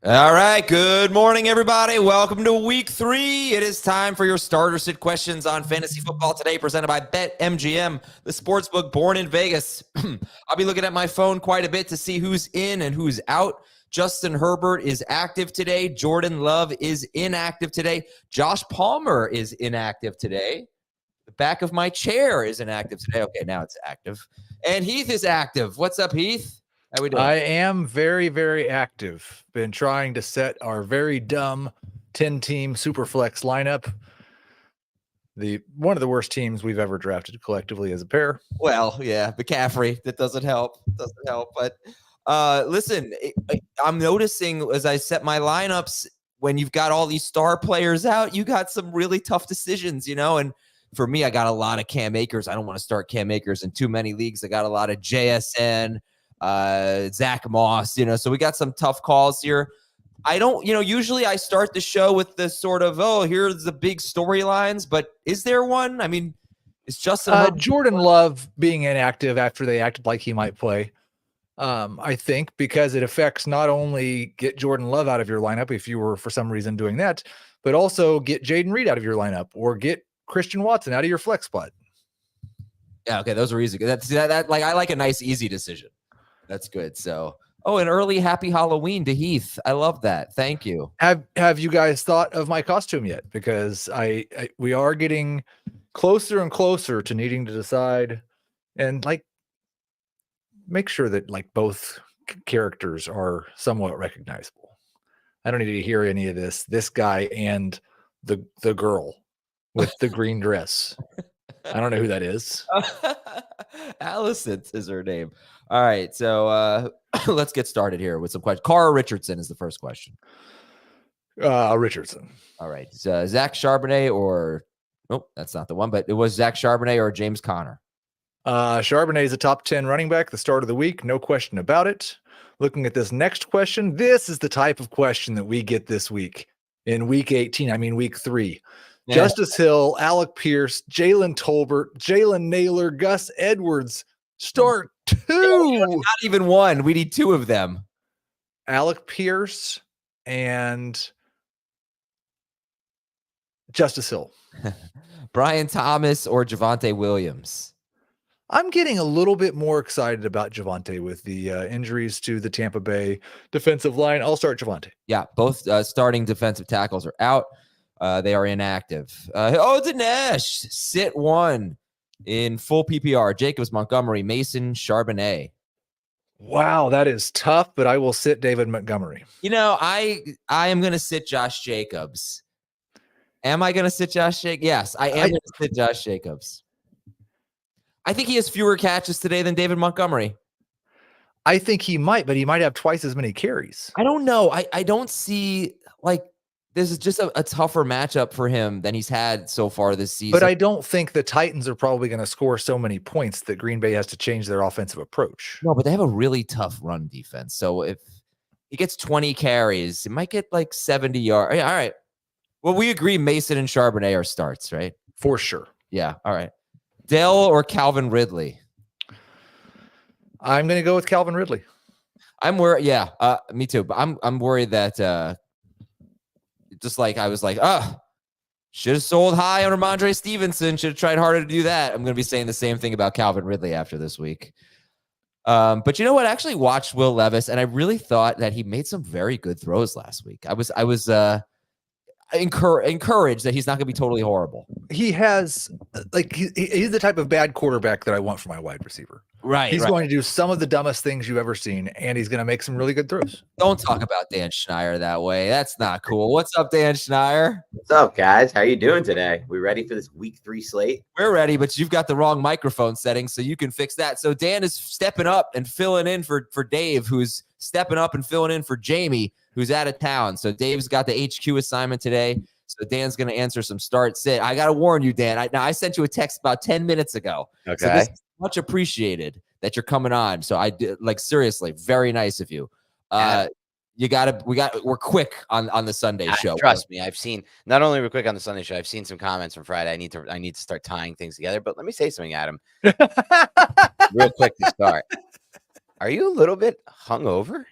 All right. Good morning, everybody. Welcome to week 3. It is time for your starter sit questions on fantasy football today, presented by BetMGM, the sportsbook born in Vegas. I'll be looking at my phone quite a bit to see who's in and who's out. Justin Herbert is active today. Jordan Love is inactive today. Josh Palmer is inactive today. The back of my chair is inactive today. Okay, now it's active. And Heath is active. What's up, Heath? How we doing? I am very, very active. Been trying to set our very dumb 10-team Superflex lineup. One of the worst teams we've ever drafted collectively as a pair. Well, yeah, McCaffrey. That doesn't help. But listen, I'm noticing as I set my lineups, when you've got all these star players out, you got some really tough decisions, And for me, I got a lot of Cam Akers. I don't want to start Cam Akers in too many leagues. I got a lot of JSN. Zach Moss, so we got some tough calls here. I don't, usually I start the show with the sort of, here's the big storylines, but is there one? I mean, it's Justin Jordan Love being inactive after they acted like he might play. I think because it affects not only get Jordan Love out of your lineup if you were for some reason doing that, but also get Jaden Reed out of your lineup or get Christian Watson out of your flex spot. Yeah, okay, those are easy. That like I like a nice easy decision. That's good. So, an early happy Halloween to Heath. I love that. Thank you. Have you guys thought of my costume yet? Because we are getting closer and closer to needing to decide and make sure that both characters are somewhat recognizable. I don't need to hear any of this guy and the girl with the green dress. I don't know who that is. Addison is her name. All right, so let's get started here with some questions. Cara Richardson is the first question. Richardson. All right, Zach Charbonnet or nope, that's not the one, but it was Zach Charbonnet or James Conner. Charbonnet is a top 10 running back, the start of the week, no question about it. Looking at this next question, this is the type of question that we get this week in week 18. I mean, week 3. Yeah. Justice Hill, Alec Pierce, Jalen Tolbert, Jalen Naylor, Gus Edwards. Start 2. Not even one. We need 2 of them. Alec Pierce and Justice Hill. Brian Thomas or Javonte Williams. I'm getting a little bit more excited about Javonte with the injuries to the Tampa Bay defensive line. I'll start Javonte. Yeah, both starting defensive tackles are out. They are inactive. Dinesh, sit 1 in full PPR. Jacobs, Montgomery, Mason, Charbonnet. Wow, that is tough, but I will sit David Montgomery. I am going to sit Josh Jacobs. Am I going to sit Josh Jacobs? Yes, I am going to sit Josh Jacobs. I think he has fewer catches today than David Montgomery. I think he might, but he might have twice as many carries. I don't know. I don't see this is just a tougher matchup for him than he's had so far this season. But I don't think the Titans are probably going to score so many points that Green Bay has to change their offensive approach. No, but they have a really tough run defense. So if he gets 20 carries, it might get 70 yards. Yeah, all right. Well, we agree Mason and Charbonnet are starts, right? For sure. Yeah. All right. Dell or Calvin Ridley? I'm going to go with Calvin Ridley. I'm worried. Yeah, me too. But I'm worried that just like I was like, should have sold high on Ramondre Stevenson. Should have tried harder to do that. I'm going to be saying the same thing about Calvin Ridley after this week. But you know what? I actually watched Will Levis, and I really thought that he made some very good throws last week. I was encouraged that he's not going to be totally horrible. He has he's the type of bad quarterback that I want for my wide receiver. Right. He's going to do some of the dumbest things you've ever seen, and he's going to make some really good throws. Don't talk about Dan Schneider that way. That's not cool. What's up, Dan Schneider? What's up, guys? How you doing today? We ready for this week 3 slate? We're ready, but you've got the wrong microphone setting, so you can fix that. So Dan is stepping up and filling in for Dave, who's stepping up and filling in for Jamie, who's out of town. So Dave's got the HQ assignment today. So Dan's going to answer some start sit. I got to warn you, Dan. I sent you a text about 10 minutes ago. Okay. So this is much appreciated that you're coming on. So I did, seriously, very nice of you. We're quick on the Sunday show. Trust me, I've seen not only we're quick on the Sunday show. I've seen some comments from Friday. I need to start tying things together. But let me say something, Adam. Real quick to start. Are you a little bit hungover?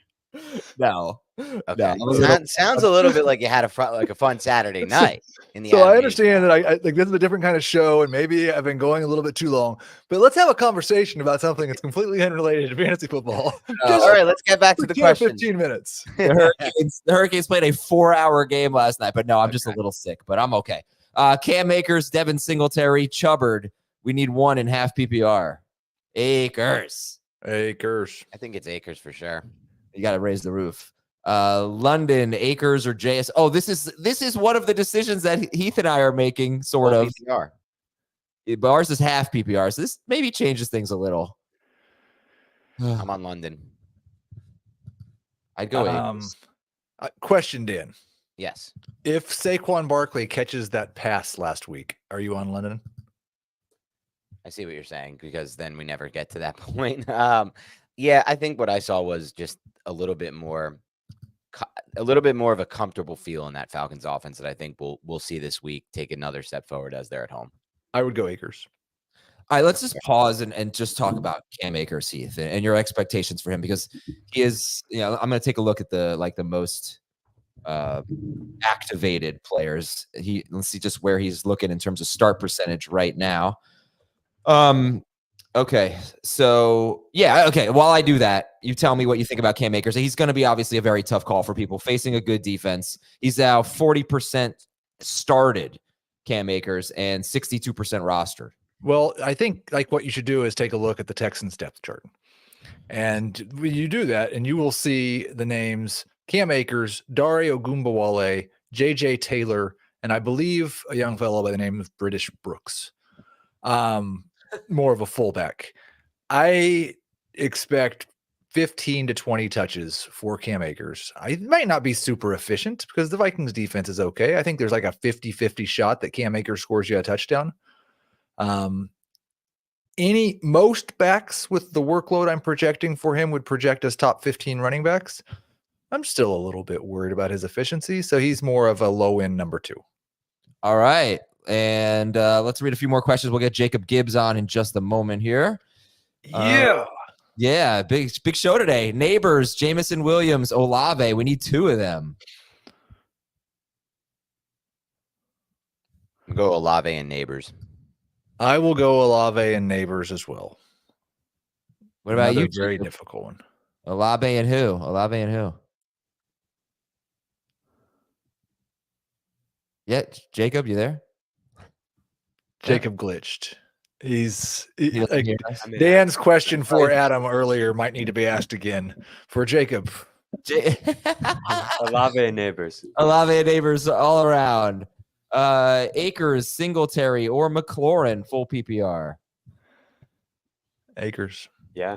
No. Okay. No, I'm a little- Sounds a little bit like you had a fun Saturday night in the So I animation. understand that I like this is a different kind of show, and maybe I've been going a little bit too long. But let's have a conversation about something that's completely unrelated to fantasy football. All right, let's get back to the 10 or question. 15 minutes. The Hurricanes played a 4-hour game last night, but no, I'm just a little sick, but I'm okay. Cam Akers, Devin Singletary, Chubbard. We need one in half PPR. Akers. Akers. I think it's Akers for sure. You got to raise the roof. London, Akers, or JS. Oh, this is one of the decisions that Heath and I are making, sort of. PPR. But ours is half PPR, so this maybe changes things a little. I'm on London. I'd go Akers. Question, Dan. Yes. If Saquon Barkley catches that pass last week, are you on London? I see what you're saying, because then we never get to that point. Yeah, I think what I saw was just a little bit more of a comfortable feel in that Falcons offense that I think we'll see this week take another step forward as they're at home. I would go Akers. All right, let's just pause and just talk about Cam Akers, Heath, and your expectations for him, because he is, I'm going to take a look at the most activated players. Let's see just where he's looking in terms of start percentage right now. Okay, so yeah, okay. While I do that, you tell me what you think about Cam Akers. He's going to be obviously a very tough call for people facing a good defense. He's now 40% started, Cam Akers, and 62% rostered. Well, I think like what you should do is take a look at the Texans depth chart. And when you do that, and you will see the names Cam Akers, Dare Ogunbowale, JJ Taylor, and I believe a young fellow by the name of British Brooks. More of a fullback. I expect 15 to 20 touches for Cam Akers. I might not be super efficient because the Vikings defense is okay. I think there's like a 50-50 shot that Cam Akers scores you a touchdown. Most backs with the workload I'm projecting for him would project as top 15 running backs. I'm still a little bit worried about his efficiency, so he's more of a low end number 2. All right. And let's read a few more questions. We'll get Jacob Gibbs on in just a moment here. Yeah, big show today. Neighbors, Jamison Williams, Olave. We need 2 of them. We'll go Olave and Neighbors. I will go Olave and Neighbors as well. What about you? Very difficult one. Olave and who? Olave and who? Yeah, Jacob, you there? Jacob glitched. He Dan's question for Adam earlier might need to be asked again for Jacob. Olave and Neighbors. Olave and Neighbors all around. Akers, Singletary, or McLaurin, full PPR. Akers. Yeah.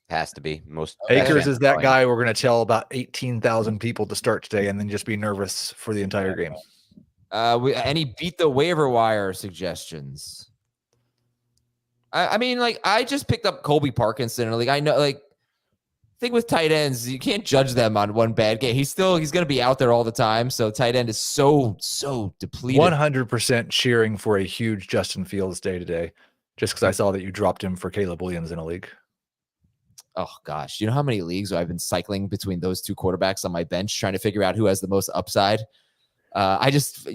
Has to be. Akers is that guy we're going to tell about 18,000 people to start today and then just be nervous for the entire game. Any beat the waiver wire suggestions? I mean, like, I just picked up Colby Parkinson. Like, I know, like, thing with tight ends, you can't judge them on one bad game. He's going to be out there all the time. So tight end is so depleted. 100% cheering for a huge Justin Fields day today, just because I saw that you dropped him for Caleb Williams in a league. Oh gosh, you know how many leagues I've been cycling between those 2 quarterbacks on my bench, trying to figure out who has the most upside. I guess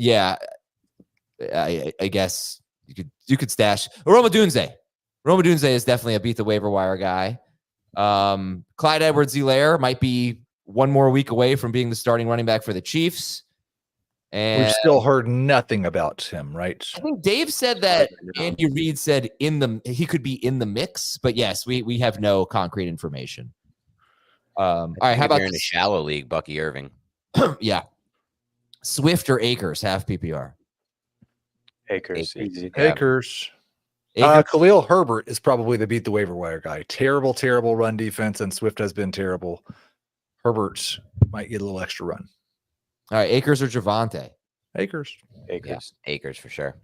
you could stash Roma Dunze. Roma Dunze is definitely a beat the waiver wire guy. Clyde Edwards-Helaire might be one more week away from being the starting running back for the Chiefs. And we've still heard nothing about him, right? I think Dave said that Andy Reid said he could be in the mix, but yes, we have no concrete information. All right, how about in a shallow league, Bucky Irving? Yeah. Swift or Akers, half PPR? Akers. Easy. Akers. Khalil Herbert is probably the beat the waiver wire guy. Terrible run defense, and Swift has been terrible. Herbert might get a little extra run. All right, Akers or Javonte? Akers. Yeah, Akers for sure.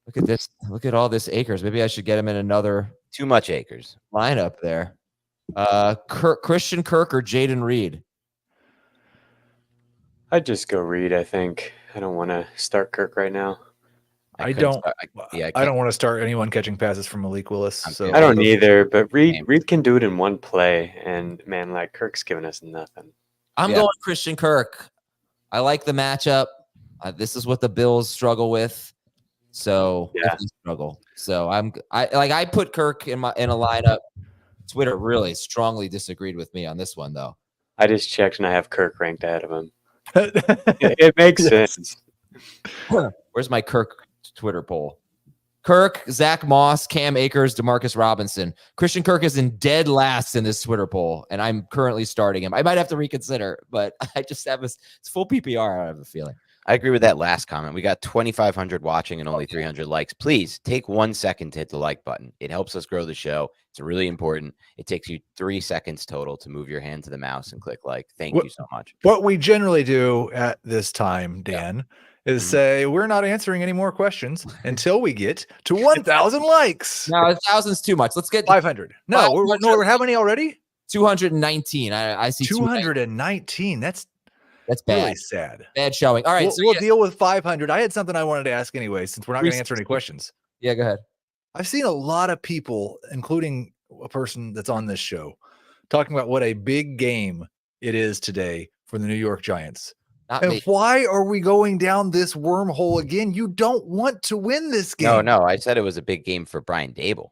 Look at this. Look at all this Akers. Maybe I should get him in another too much Akers lineup there. Christian Kirk or Jaden Reed? I'd just go Reed, I think. I don't want to start Kirk right now. I couldn't don't. start- I I don't want to start anyone catching passes from Malik Willis. I'm So good. I don't either, but Same. Reed can do it in one play, and man, like Kirk's giving us nothing. I'm Yeah. going Christian Kirk. I like the matchup. This is what the Bills struggle with. So Yeah. if they struggle. So I put Kirk in a lineup. Twitter really strongly disagreed with me on this one though. I just checked, and I have Kirk ranked ahead of him. It makes Yes. sense. Where's my Kirk Twitter poll? Kirk, Zach Moss, Cam Akers, Demarcus Robinson. Christian Kirk is in dead last in this Twitter poll, and I'm currently starting him. I might have to reconsider, but I just have it's full PPR. I have a feeling. I agree with that last comment. We got 2,500 watching and only 300 likes. Please take 1 second to hit the like button. It helps us grow the show. It's really important. It takes you 3 seconds total to move your hand to the mouse and click like. Thank you so much. what we generally do at this time, Dan, is Mhm. say we're not answering any more questions until we get to 1,000 likes. No, 1,000's too much. Let's get 500. No, we're how many already? 219. I see 219. That's bad. really sad. Bad showing. All right, We'll deal with 500. I had something I wanted to ask anyway, since we're not going to answer any 360. questions. Yeah, go ahead. I've seen a lot of people, including a person that's on this show, talking about what a big game it is today for the New York Giants. Not And me. why are we going down this wormhole again? You don't want to win this game. No. I said it was a big game for Brian Dable.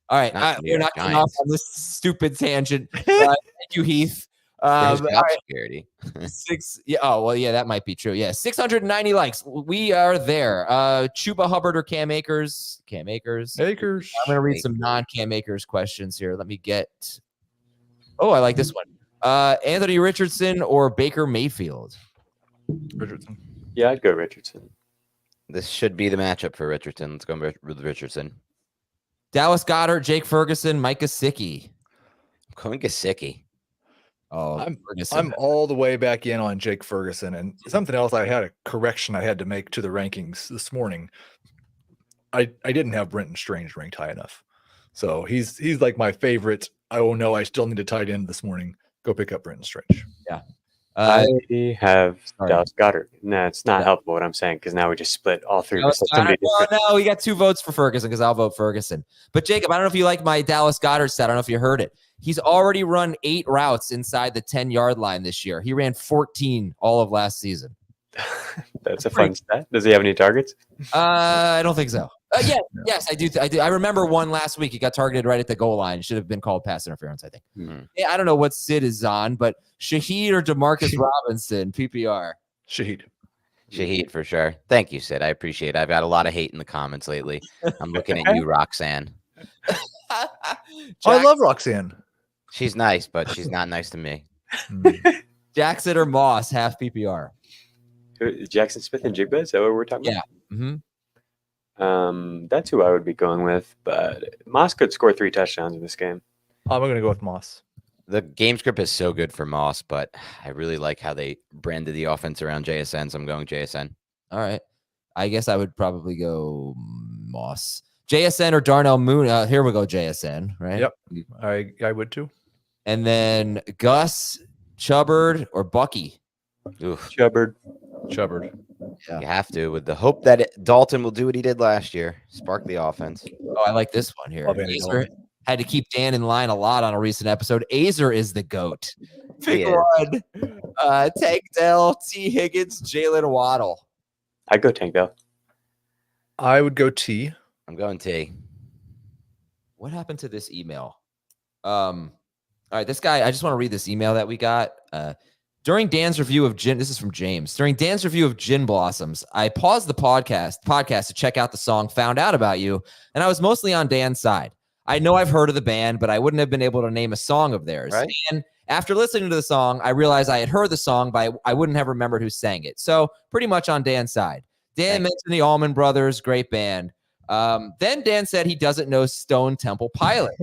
All right, Not the New we're York not getting off Giants. on this stupid tangent. Thank you, Heath. For his All job right, security. Yeah. Oh, well, yeah, that might be true. Yeah, 690 likes. We are there. Chuba Hubbard or Cam Akers? Cam Akers. Akers. I'm gonna read some non-Cam Akers questions here. Let me get. Oh, I like this one. Anthony Richardson or Baker Mayfield? Richardson. Yeah, I'd go Richardson. This should be the matchup for Richardson. Let's go with Richardson. Dallas Goedert, Jake Ferguson, Mike Gesicki. I'm going Gesicki. Oh, Ferguson. I'm all the way back in on Jake Ferguson. And something else, I had a correction I had to make to the rankings this morning. I didn't have Brenton Strange ranked high enough. So he's like my favorite. Oh no, I still need a tight end this morning. Go pick up Brenton Strange. I have sorry. Dallas Goedert. No, it's not helpful what I'm saying because now we just split all three. Dallas with somebody Goedert. different. No, we got 2 votes for Ferguson because I'll vote Ferguson. But Jacob, I don't know if you like my Dallas Goedert stat. I don't know if you heard it. He's already run 8 routes inside the 10-yard line this year. He ran 14 all of last season. That's a fun stat. Does he have any targets? I don't think so. Yes, I do. I remember one last week. He got targeted right at the goal line. Should have been called pass interference, I think. Yeah, I don't know what Sid is on, but Shaheed or Demarcus Robinson, PPR. Shaheed for sure. Thank you, Sid. I appreciate it. I've got a lot of hate in the comments lately. I'm looking at you, Roxanne. I love Roxanne. She's nice, but she's not nice to me. Jackson or Moss, half PPR. Jackson Smith and Jigba? Is that what we're talking Yeah. about? That's who I would be going with, but Moss could score 3 touchdowns in this game. I'm going to go with Moss. The game script is so good for Moss, but I really like how they branded the offense around JSN, so I'm going JSN. All right. I guess I would probably go Moss. JSN or Darnell Mooney. Here we go, JSN, right? Yep. I would too. And then Gus, Chubbard, or Bucky. Oof. Chubbard. Yeah. You have to, with the hope that Dalton will do what he did last year, spark the offense. Oh, I like this one here. Love Andy Azer had to keep Dan in line a lot on a recent episode. Azer is the GOAT. Pick Yeah. one. Tank Dell, T. Higgins, Jalen Waddle. I'd go Tank Dell. I would go T. I'm going T. What happened to this email? All right, this guy, I just want to read this email that we got. During Dan's review of gin, this is from James. During Dan's review of Gin Blossoms, I paused the podcast to check out the song Found Out About You, and I was mostly on Dan's side. I know I've heard of the band, but I wouldn't have been able to name a song of theirs. Right. And after listening to the song, I realized I had heard the song, but I wouldn't have remembered who sang it. So pretty much on Dan's side. Dan mentioned the Allman Brothers, great band. Then Dan said he doesn't know Stone Temple Pilot.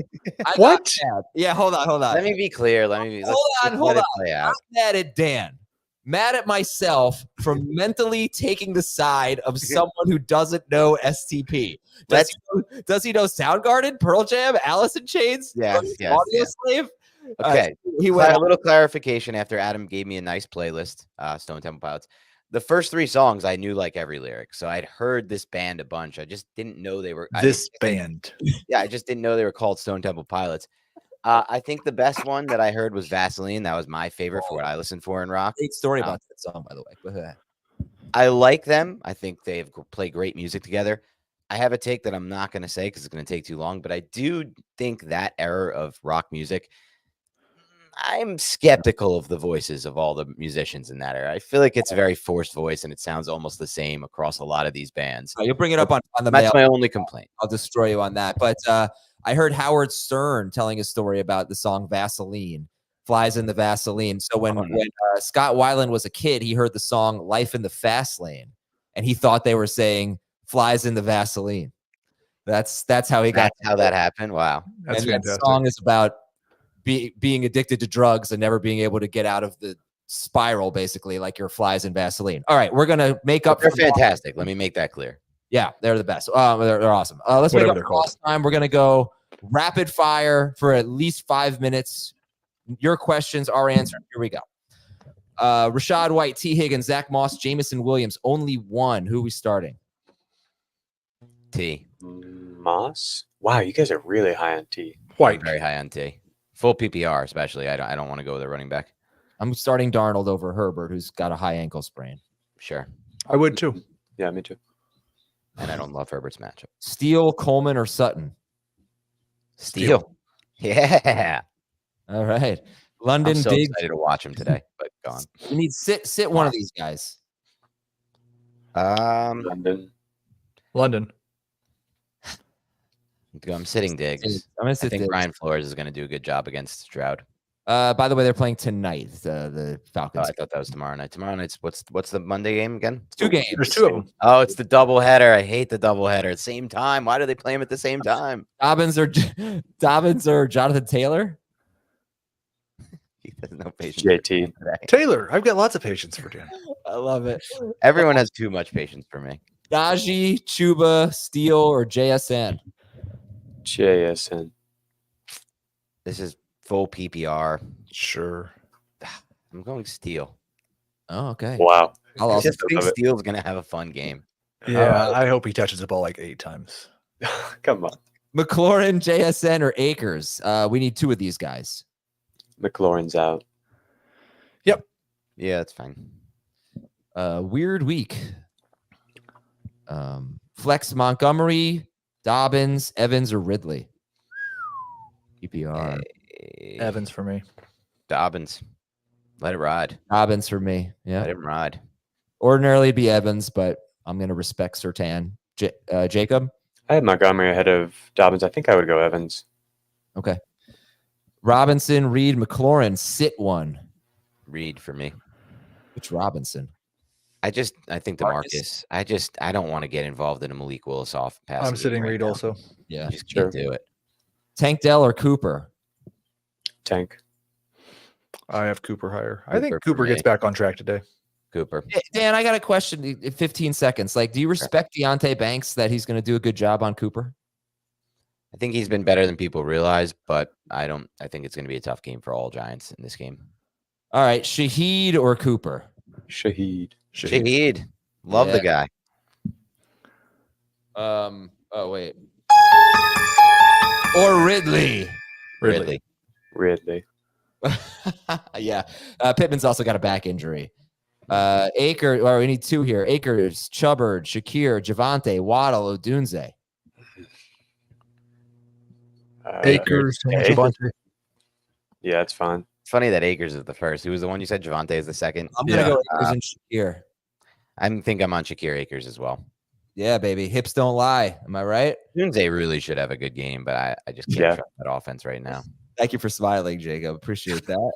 What? Yeah, hold on. Let me be clear. Hold on. Play I'm out. mad at Dan. Mad at myself for mentally taking the side of someone who doesn't know STP. Does he know Soundgarden, Pearl Jam, Alice in Chains? Yes, Audio Slave? Okay. He went A little clarification after Adam gave me a nice playlist, Stone Temple Pilots. the first 3 songs I knew like every lyric, so I'd heard this band a bunch. I just didn't know they were This band. Yeah, I just didn't know they were called Stone Temple Pilots. I think the best one that I heard was Vaseline. That was my favorite for what I listened for in rock. Great story about that song, by the way. Go ahead. I like them. I think they play great music together. I have a take that I'm not going to say because it's going to take too long, but I do think that era of rock music, I'm skeptical of the voices of all the musicians in that era. I feel like it's a very forced voice and it sounds almost the same across a lot of these bands. You'll bring it up on the That's mail. my only complaint. I'll destroy you on that. But I heard Howard Stern telling a story about the song Vaseline, Flies in the Vaseline. So when Scott Weiland was a kid, he heard the song Life in the Fast Lane, and he thought they were saying Flies in the Vaseline. That's how he got. That's how that happened. Wow. That's and fantastic. that song is about being addicted to drugs and never being able to get out of the spiral, basically, like your flies in Vaseline. All right, we're gonna make up. They're fantastic. Let me make that clear. Yeah, they're the best. They're awesome. Let's Whatever make up they're for lost time. We're gonna go rapid fire for at least 5 minutes. Your questions, our answers. Here we go. Rashad White, T. Higgins, Zach Moss, Jamison Williams. Only one. Who are we starting? T. Moss. Wow, you guys are really high on T. White. Very high on T. Full PPR, especially. I don't want to go with a running back. I'm starting Darnold over Herbert, who's got a high ankle sprain. Sure. I would too. Yeah, me too. And I don't love Herbert's matchup. Steele, Coleman, or Sutton? Steele. Yeah. All right. I'm London, so Diggs. excited to watch him today, but gone. We need sit one of these guys. London. London. I'm sitting Diggs. I'm gonna I sit think Diggs. Brian Flores is going to do a good job against Stroud. By the way, they're playing tonight. The Oh, Falcons. I thought that was tomorrow night. Tomorrow night's what's the Monday game again? 2 games. There's 2 of them. Oh, it's the doubleheader. I hate the doubleheader. At the same time. Why do they play them at the same time? Dobbins or Jonathan Taylor. He has no patience. JT. for today. Taylor. I've got lots of patience for Dan. I love it. Everyone has too much patience for me. Najee, Chuba, Steele, or JSN. JSN. This is full PPR. Sure. I'm going Steele. Oh, okay. Wow. I'll I also just think love it. Steele's going to have a fun game. Yeah, I hope he touches the ball like 8 times. Come on. McLaurin, JSN, or Akers. We need 2 of these guys. McLaurin's out. Yeah, that's fine. Weird week. Flex Montgomery, Dobbins, Evans, or Ridley. PPR. Evans for me. Dobbins. Let it ride. Dobbins for me. Yeah. Let him ride. Ordinarily it'd be Evans, but I'm going to respect Surtain. Jacob? I had Montgomery ahead of Dobbins. I think I would go Evans. Okay. Robinson, Reed, McLaurin, sit one. Reed for me. Which Robinson? I think Marcus. DeMarcus. I don't want to get involved in a Malik Willis off pass. I'm sitting Reed also. Yeah. I just can't do it. Tank Dell or Cooper? Tank. I have Cooper higher. I Cooper think for Cooper gets me. back on track today. Cooper. Dan, I got a question in 15 seconds. Like, do you respect Deontay Banks that he's going to do a good job on Cooper? I think he's been better than people realize, but I think it's going to be a tough game for all Giants in this game. All right. Shaheed or Cooper? Shaheed. Shaheed. Love the guy. Oh, wait. Or Ridley. Ridley. Yeah. Pittman's also got a back injury. Akers, or we need 2 here. Akers, Chubbard, Shakir, Javante, Waddle, Odunze. Akers. okay. Javonte. Yeah, it's fine. It's funny that Akers is the first. Who was the one you said? Javante is the second. I'm going to Yeah. go Akers and Shakir. I think I'm on Shakir Akers as well. Yeah, baby. Hips don't lie. Am I right? Dunze really should have a good game, but I just can't Yeah. trust that offense right now. Thank you for smiling, Jacob. Appreciate that.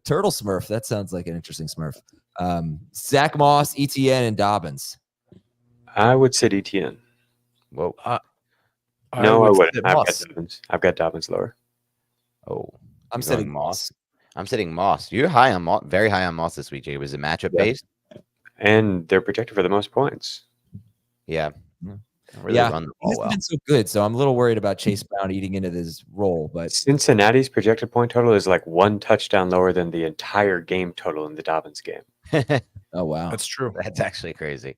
Turtle Smurf. That sounds like an interesting Smurf. Zach Moss, ETN, and Dobbins. I would sit ETN. Whoa. No, I would wouldn't. sit I've got Moss. Dobbins. I've got Dobbins lower. Oh. I'm You're sitting going Moss. I'm sitting Moss. You're high on Moss, very high on Moss this week, Jacob. Is it matchup based? And they're projected for the most points. Yeah. Yeah. Don't really Yeah. run the He ball hasn't well. been so good, so I'm a little worried about Chase Brown eating into this role. But Cincinnati's projected point total is like 1 touchdown lower than the entire game total in the Dobbins game. Oh wow. That's true. That's actually crazy.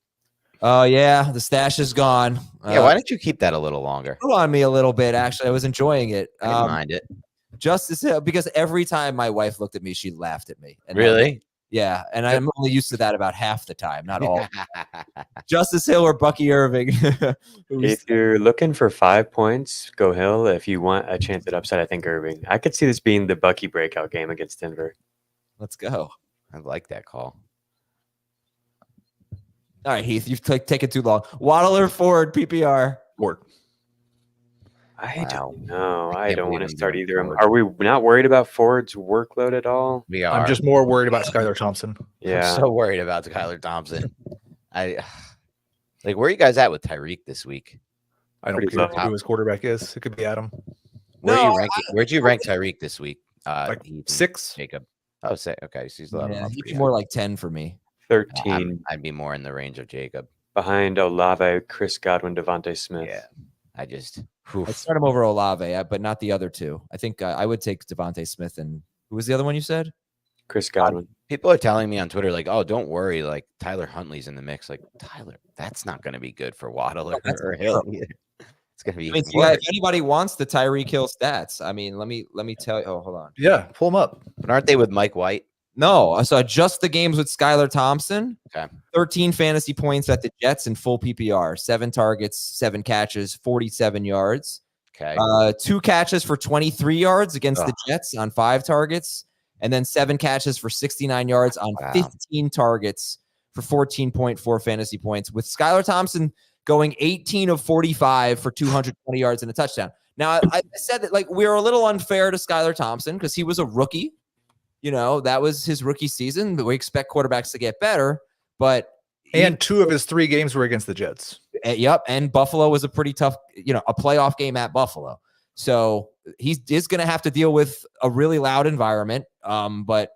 Oh yeah, the stash is gone. Yeah, why don't you keep that a little longer? Grew on me a little bit. Actually, I was enjoying it. I didn't mind it. Justice Hill, because every time my wife looked at me, she laughed at me. And Really? yeah, and I'm only used to that about half the time, not all. Justice Hill or Bucky Irving. If you're looking for 5 points, go Hill. If you want a chance at upside, I think Irving. I could see this being the Bucky breakout game against Denver. Let's go. I like that call. All right, Heath, you've taken too long. Waddle or Ford, PPR? Ford. I Wow. don't know. I I can't don't believe want to I'm start doing either. Ford. Are we not worried about Ford's workload at all? We are. I'm just more worried about Skylar Thompson. Yeah. I'm so worried about Skylar Thompson. Like, where are you guys at with Tyreek this week? I don't Pretty care low. who his quarterback is. It could be Adam. Where'd you rank Tyreek this week? Like Heath and 6. Jacob. Oh, say okay. So he's a Yeah, lot he'd be more like 10 for me. 13 I'd be more in the range of Jacob. behind Olave, Chris Godwin, Devontae Smith. Yeah. I just. I'd start him over Olave, but not the other two. I think I would take Devontae Smith and who was the other one you said? Chris Godwin. People are telling me on Twitter, like, "Oh, don't worry, like Tyler Huntley's in the mix." Like Tyler, that's not going to be good for Waddle or Hill either. It's going to be. I mean, if anybody wants the Tyreek Hill stats, I mean, let me tell you. Oh, hold on. Yeah, pull him up. But aren't they with Mike White? No, so just the games with Skylar Thompson. Okay. 13 fantasy points at the Jets in full PPR. 7 targets, 7 catches, 47 yards. Okay. 2 catches for 23 yards against the Jets on 5 targets, and then 7 catches for 69 yards on 15 targets for 14.4 fantasy points. With Skylar Thompson going 18 of 45 for 220 yards and a touchdown. Now, I said that like we were a little unfair to Skylar Thompson because he was a rookie. You know, that was his rookie season, but we expect quarterbacks to get better. But And 2 of his 3 games were against the Jets. Yep. And Buffalo was a pretty tough, a playoff game at Buffalo. So he is going to have to deal with a really loud environment. But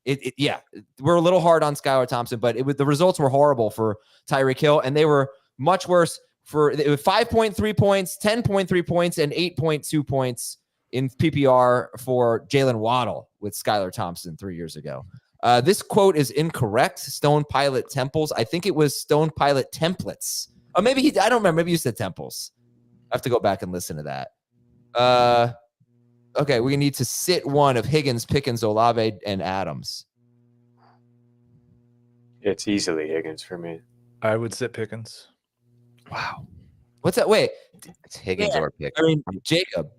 we're a little hard on Skylar Thompson, but the results were horrible for Tyreek Hill, and they were much worse for 5.3 points, 10.3 points, and 8.2 points in PPR for Jalen Waddle with Skylar Thompson 3 years ago. This quote is incorrect. Stone Pilot Temples. I think it was Stone Pilot Templates. Or maybe I don't remember. Maybe you said Temples. I have to go back and listen to that. Okay, we need to sit one of Higgins, Pickens, Olave, and Adams. It's easily Higgins for me. I would sit Pickens. Wow. What's that? Wait. It's Higgins or Pickens. I mean, Jacob,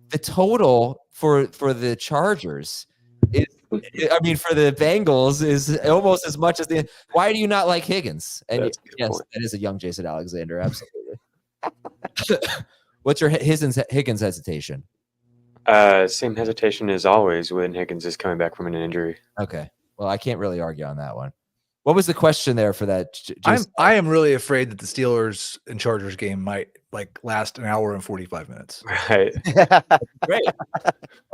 the total for the Chargers is, I mean, for the Bengals is almost as much as the. Why do you not like Higgins? And That's a good yes, point. that is a young Jason Alexander. Absolutely. What's your Higgins hesitation? Same hesitation as always when Higgins is coming back from an injury. Okay. Well, I can't really argue on that one. What was the question there for that? I am really afraid that the Steelers and Chargers game might last an hour and 45 minutes. Right. Great.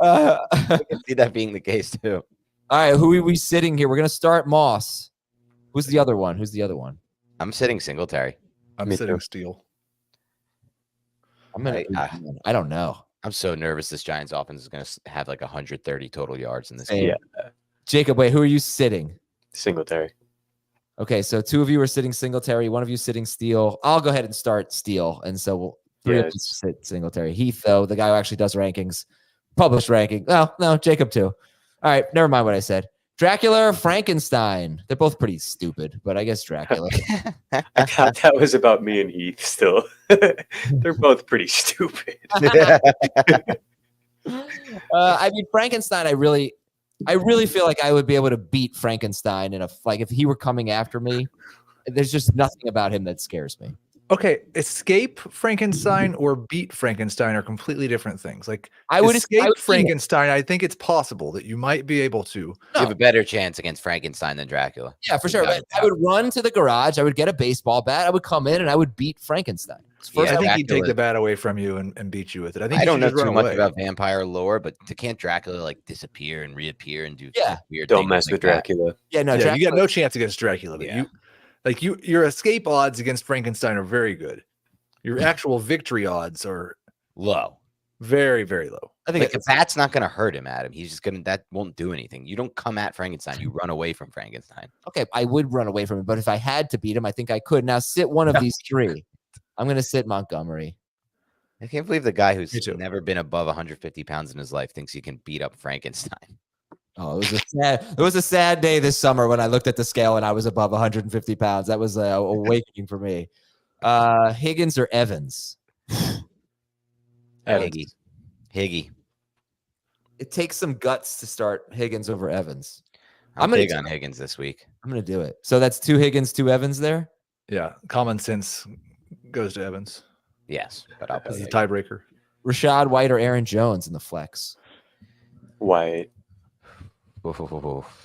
I can see that being the case too. All right, who are we sitting here? We're gonna start Moss. Who's the other one? I'm sitting Singletary. I'm Me sitting too. Steele. I don't know. I'm so nervous this Giants offense is going to have like 130 total yards in this Hey, game. Jacob, wait, who are you sitting? Singletary. Okay, so 2 of you are sitting Singletary, 1 of you sitting Steele. I'll go ahead and start Steele, and so we'll 3 of us sit Singletary. Heath, though, the guy who actually does rankings, published ranking. Well, no, Jacob too. All right, never mind what I said. Dracula or Frankenstein? They're both pretty stupid, but I guess Dracula. I thought that was about me and Heath still. They're both pretty stupid. I mean, Frankenstein, I really feel like I would be able to beat Frankenstein if he were coming after me. There's just nothing about him that scares me. Okay, escape Frankenstein or beat Frankenstein are completely different things. Like I would escape beat him. Frankenstein. I think it's possible that you might be able to. You have a better chance against Frankenstein than Dracula. Yeah, for sure. But I would run to the garage. I would get a baseball bat. I would come in and I would beat Frankenstein. First, Yeah, I think he'd take Dracula- the bat away from you and beat you with it. I think I don't know you should just too run much away. about vampire lore, but can't Dracula like disappear and reappear and do weird Don't things mess like with that? Dracula. Yeah, no, Yeah, you Dracula, got no chance against Dracula. But Yeah. your escape odds against Frankenstein are very good. Your actual victory odds are Low. Very, very low. I think Like the bat's not going to hurt him, Adam. He's just going to, that won't do anything. You don't come at Frankenstein. You run away from Frankenstein. okay, I would run away from him, but if I had to beat him, I think I could. Now sit one of these three. I'm going to sit Montgomery. I can't believe the guy who's Me too. never been above 150 pounds in his life thinks he can beat up Frankenstein. Oh, it was a sad day this summer when I looked at the scale and I was above 150 pounds. That was a awakening for me. Higgins or Evans? Higgy. It takes some guts to start Higgins over Evans. I'm gonna big do on Higgins this week. I'm going to do it. So that's 2 Higgins, 2 Evans there? Yeah, common sense goes to Evans Yes, but I'll as play the tiebreaker. Rashad White or Aaron Jones in the flex? White.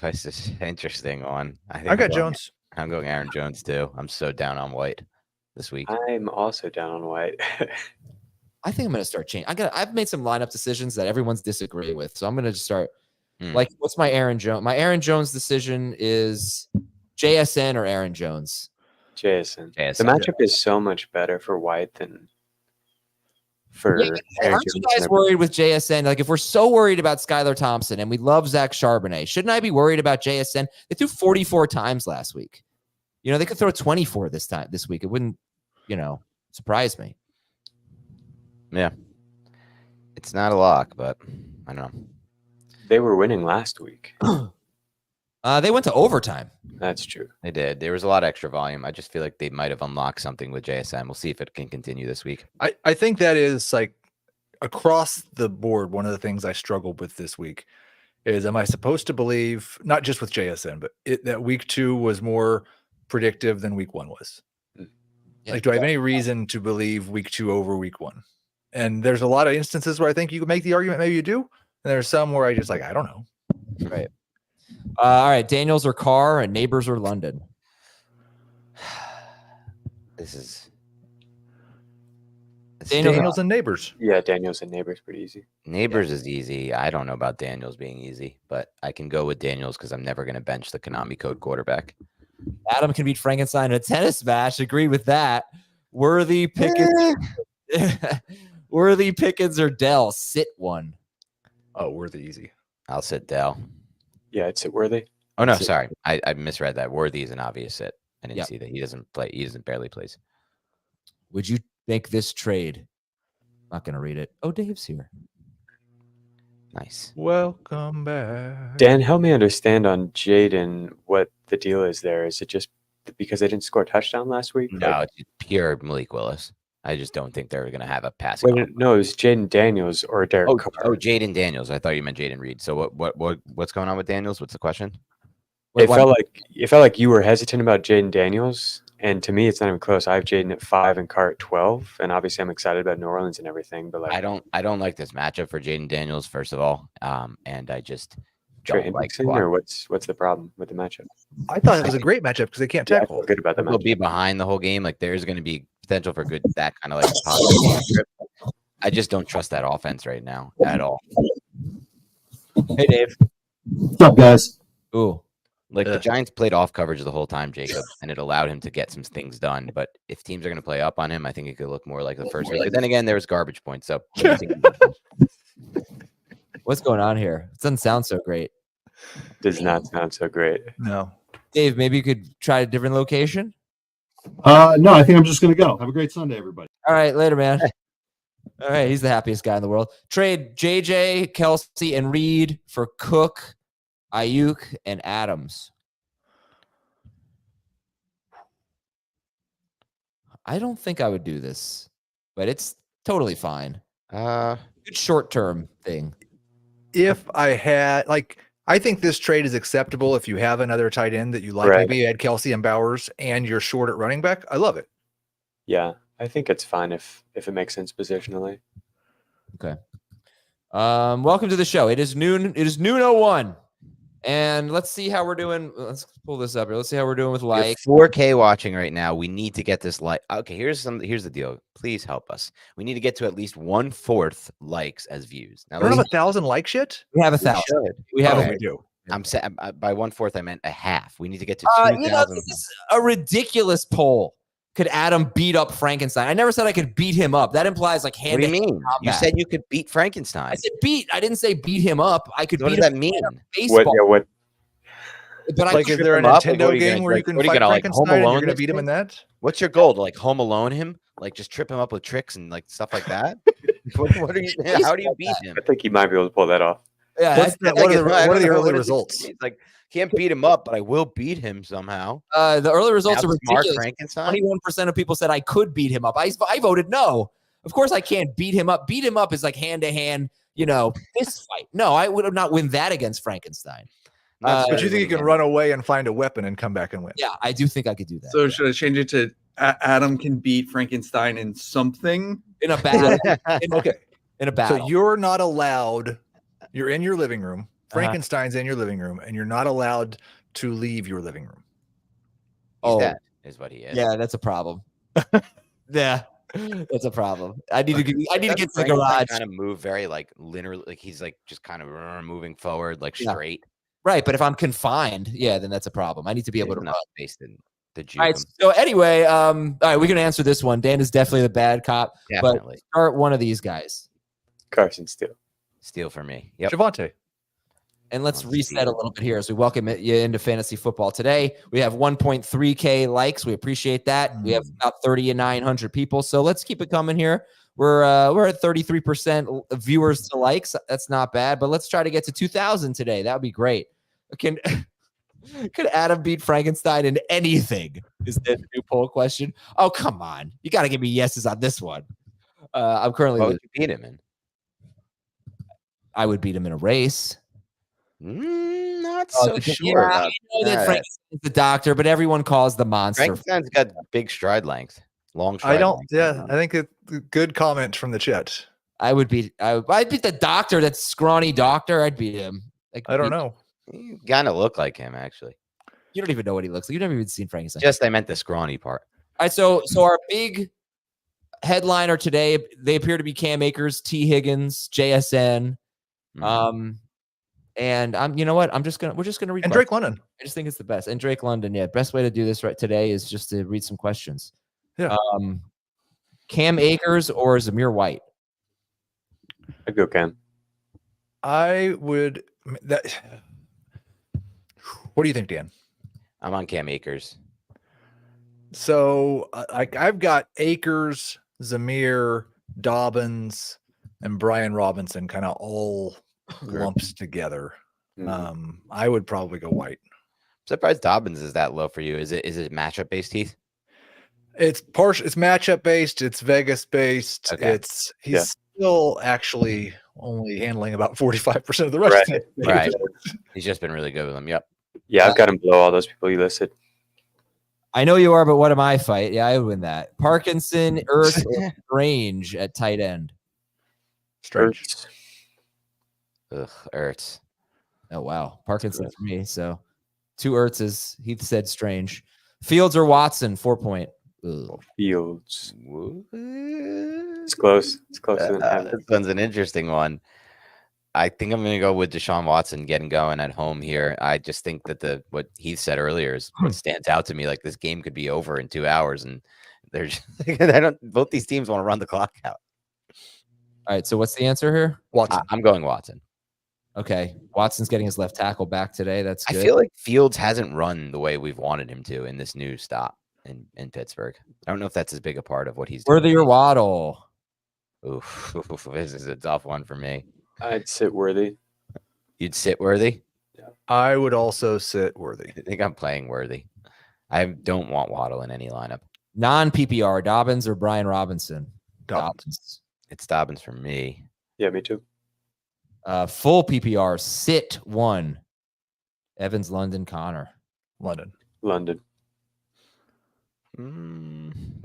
That's just interesting one. I got Jones. I'm going Aaron Jones too. I'm so down on White this week. I'm also down on White. I think I'm going to start changing. I've made some lineup decisions that everyone's disagreeing with. So I'm going to just start. Like, what's my Aaron Jones? My Aaron Jones decision is JSN or Aaron Jones. Jason. The matchup is so much better for White than for Aaron Aren't you guys worried with JSN? Like, if we're so worried about Skylar Thompson and we love Zach Charbonnet, shouldn't I be worried about JSN? They threw 44 times last week. You know, they could throw 24 this week. It wouldn't, surprise me. Yeah. It's not a lock, but I don't know. They were winning last week. They went to overtime. That's true. They did. There was a lot of extra volume. I just feel like they might have unlocked something with JSN. We'll see if it can continue this week. I think that is like across the board. One of the things I struggled with this week is, am I supposed to believe, not just with JSN, but that week 2 was more predictive than week 1 was? Yeah. Like, do I have any reason to believe week 2 over week 1? And there's a lot of instances where I think you can make the argument, maybe you do. And there's some where I just I don't know. Right. All right. Daniels or Carr and Neighbors or London? It's Daniels and Neighbors. Yeah, Daniels and Neighbors pretty easy. Neighbors is easy. I don't know about Daniels being easy, but I can go with Daniels because I'm never going to bench the Konami code quarterback. Adam can beat Frankenstein in a tennis match. Agree with that. Worthy Pickens. Worthy Pickens or Dell? Sit one. Oh, Worthy easy. I'll sit Dell. Yeah, it's it worthy. Oh no, sorry. I misread that. Worthy is an obvious sit. I didn't Yep. see that. He doesn't play. He doesn't barely plays. Would you make this trade? Not going to read it. Oh, Dave's here. Nice. Welcome back. Dan, help me understand on Jaden what the deal is there. Is it just because they didn't score a touchdown last week? No, it's pure Malik Willis. I just don't think they're going to have a passing. Wait, no, it was Jaden Daniels or Derek Carr. Oh, Jaden Daniels. I thought you meant Jaden Reed. So what's going on with Daniels? What's the question? Wait, It felt like you were hesitant about Jaden Daniels, and to me, it's not even close. I have Jaden at 5 and Carr at 12, and obviously, I'm excited about New Orleans and everything. But I don't like this matchup for Jaden Daniels. First of all, and I just Trey don't like Mixon, or what's the problem with the matchup? I thought it was a great matchup because they can't Yeah, I tackle. feel good about the They'll matchup. be behind the whole game. Like there's going to be potential for good that kind of like positive game script. I just don't trust that offense right now at all. Hey, Dave. What's up, guys? Ooh. Like the Giants played off coverage the whole time, Jacob, and it allowed him to get some things done. But if teams are going to play up on him, I think it could look more like the first week. But then again, there was garbage points. So What's going on here? It doesn't sound so great. Does not sound so great. No. Dave, maybe you could try a different location? No, I think I'm just going to go. Have a great Sunday, everybody. All right, later, man. All right, he's the happiest guy in the world. Trade JJ, Kelsey, and Reed for Cook, Ayuk, and Adams. I don't think I would do this, but it's totally fine. Good short-term thing. If I had I think this trade is acceptable if you have another tight end that you like. Right. Maybe you had Kelsey and Bowers and you're short at running back. I love it. Yeah, I think it's fine if it makes sense positionally. Okay. Welcome to the show. It is noon. It is noon 01. And let's see how we're doing. Let's pull this up here. Let's see how we're doing with likes. 4K watching right now. We need to get this like. Okay, here's the deal. Please help us. We need to get to at least 1/4 likes as views. Now I don't have 1,000 like shit. We have 1,000. We have We do. I'm by 1/4. I meant a half. We need to get to 2,000. This is a ridiculous poll. could Adam beat up Frankenstein? I never said I could beat him up. That implies like hand. What do you mean? You said you could beat Frankenstein. I said beat. I didn't say beat him up. I could What beat does him that mean? baseball. What? But I Like, could is there a him up? Like, Nintendo what are you game gonna- where you like, can what are you fight gonna, like, Home Frankenstein and Alone you're gonna this beat him thing? in that? What's your goal? To like Home Alone him? Like just trip him up with tricks and like stuff like that? what are you? How do you beat him? I think he might be able to pull that off. yeah, What's that's- the- what Like, are the, I what are don't the know, early what is it? results? It's like can't beat him up, but I will beat him somehow. the early results are Outsmart ridiculous. Frankenstein. 21% of people said I could beat him up. I voted no. Of course I can't beat him up. Beat him up is like hand to hand, fist fight. No, I would not win that against Frankenstein. But you think you can run away and find a weapon and come back and win? Yeah, I do think I could do that. So should I change it to Adam can beat Frankenstein in something? In a battle. Okay. In a battle. So you're not allowed. You're in your living room. Frankenstein's in your living room, and you're not allowed to leave your living room. He's Oh. dead, is what he is. Yeah, that's a problem. Yeah, that's a problem. I need to get to the Frankenstein garage. kind of move very like linearly, like he's like just kind of moving forward, like Yeah. straight. Right, but if I'm confined, yeah, then that's a problem. I need to be able to run. enough space to juke All right, him. so anyway, all right, we can answer this one. Dan is definitely the bad cop, Definitely. but start one of these guys. Carson Steele. Steal for me. Yep. Javante. And let's Oh, reset Steve. a little bit here as we welcome you into fantasy football today. We have 1.3K likes. We appreciate that. We have about 3,900 people. So let's keep it coming here. We're at 33% viewers to likes. That's not bad, but let's try to get to 2,000 today. That would be great. Could Adam beat Frankenstein in anything? Is the new poll question. Oh, come on. You got to give me yeses on this one. I'm currently What would you beat him in? I would beat him in a race. Not Oh, so the- sure. yeah, about I know that that. Frankenstein's the doctor, but everyone calls the monster. Frankenstein's got big stride length, long stride I don't. length. Yeah, I think it's a good comment from the chat. I'd beat the doctor, that scrawny doctor. I'd beat him. I don't know. You kind of look like him, actually. You don't even know what he looks like. You've never even seen Frankenstein. Just I meant the scrawny part. All right, so our big headliner today, they appear to be Cam Akers, T. Higgins, JSN. And you know what? We're just gonna read And questions. Drake London. I just think it's the best. And Drake London, yeah. Best way to do this right today is just to read some questions. Yeah. Cam Akers or Zamir White? I'd go Cam. I would. That. What do you think, Dan? I'm on Cam Akers. So, I've got Akers, Zamir, Dobbins, and Brian Robinson kind of all lumps together. I would probably go White. Surprised Dobbins is that low for you. Is it matchup based, Heath? It's partial. It's matchup based. It's Vegas based. Okay. He's still actually only handling about 45% of the rush. Right. He's just been really good with them. Yep. Yeah, I've got him below all those people you listed. I know you are, but what am I fight? Yeah, I would win that. Parkinson, Ertz, or Strange at tight end. Strange. Ertz. Ugh, Ertz. Oh wow, Parkinson for me. So 2 Ertzes. Heath said Strange. Fields or Watson? 4 point. Ugh. Fields. Woo. It's close. It's closer than half. This one's an interesting one. I think I'm going to go with Deshaun Watson getting going at home here. I just think that what Heath said earlier is what stands out to me. Like this game could be over in 2 hours, and they're just, both these teams want to run the clock out. All right. So what's the answer here? Watson. I'm going Watson. Okay, Watson's getting his left tackle back today. That's good. I feel like Fields hasn't run the way we've wanted him to in this new stop in Pittsburgh. I don't know if that's as big a part of what he's doing. Worthy or Waddle? Oof, this is a tough one for me. I'd sit Worthy. You'd sit Worthy? I would also sit Worthy. I think I'm playing Worthy. I don't want Waddle in any lineup. Non-PPR, Dobbins or Brian Robinson? Dobbins. It's Dobbins for me. Yeah, me too. Full PPR, sit 1. Evans, London, Connor. London. London.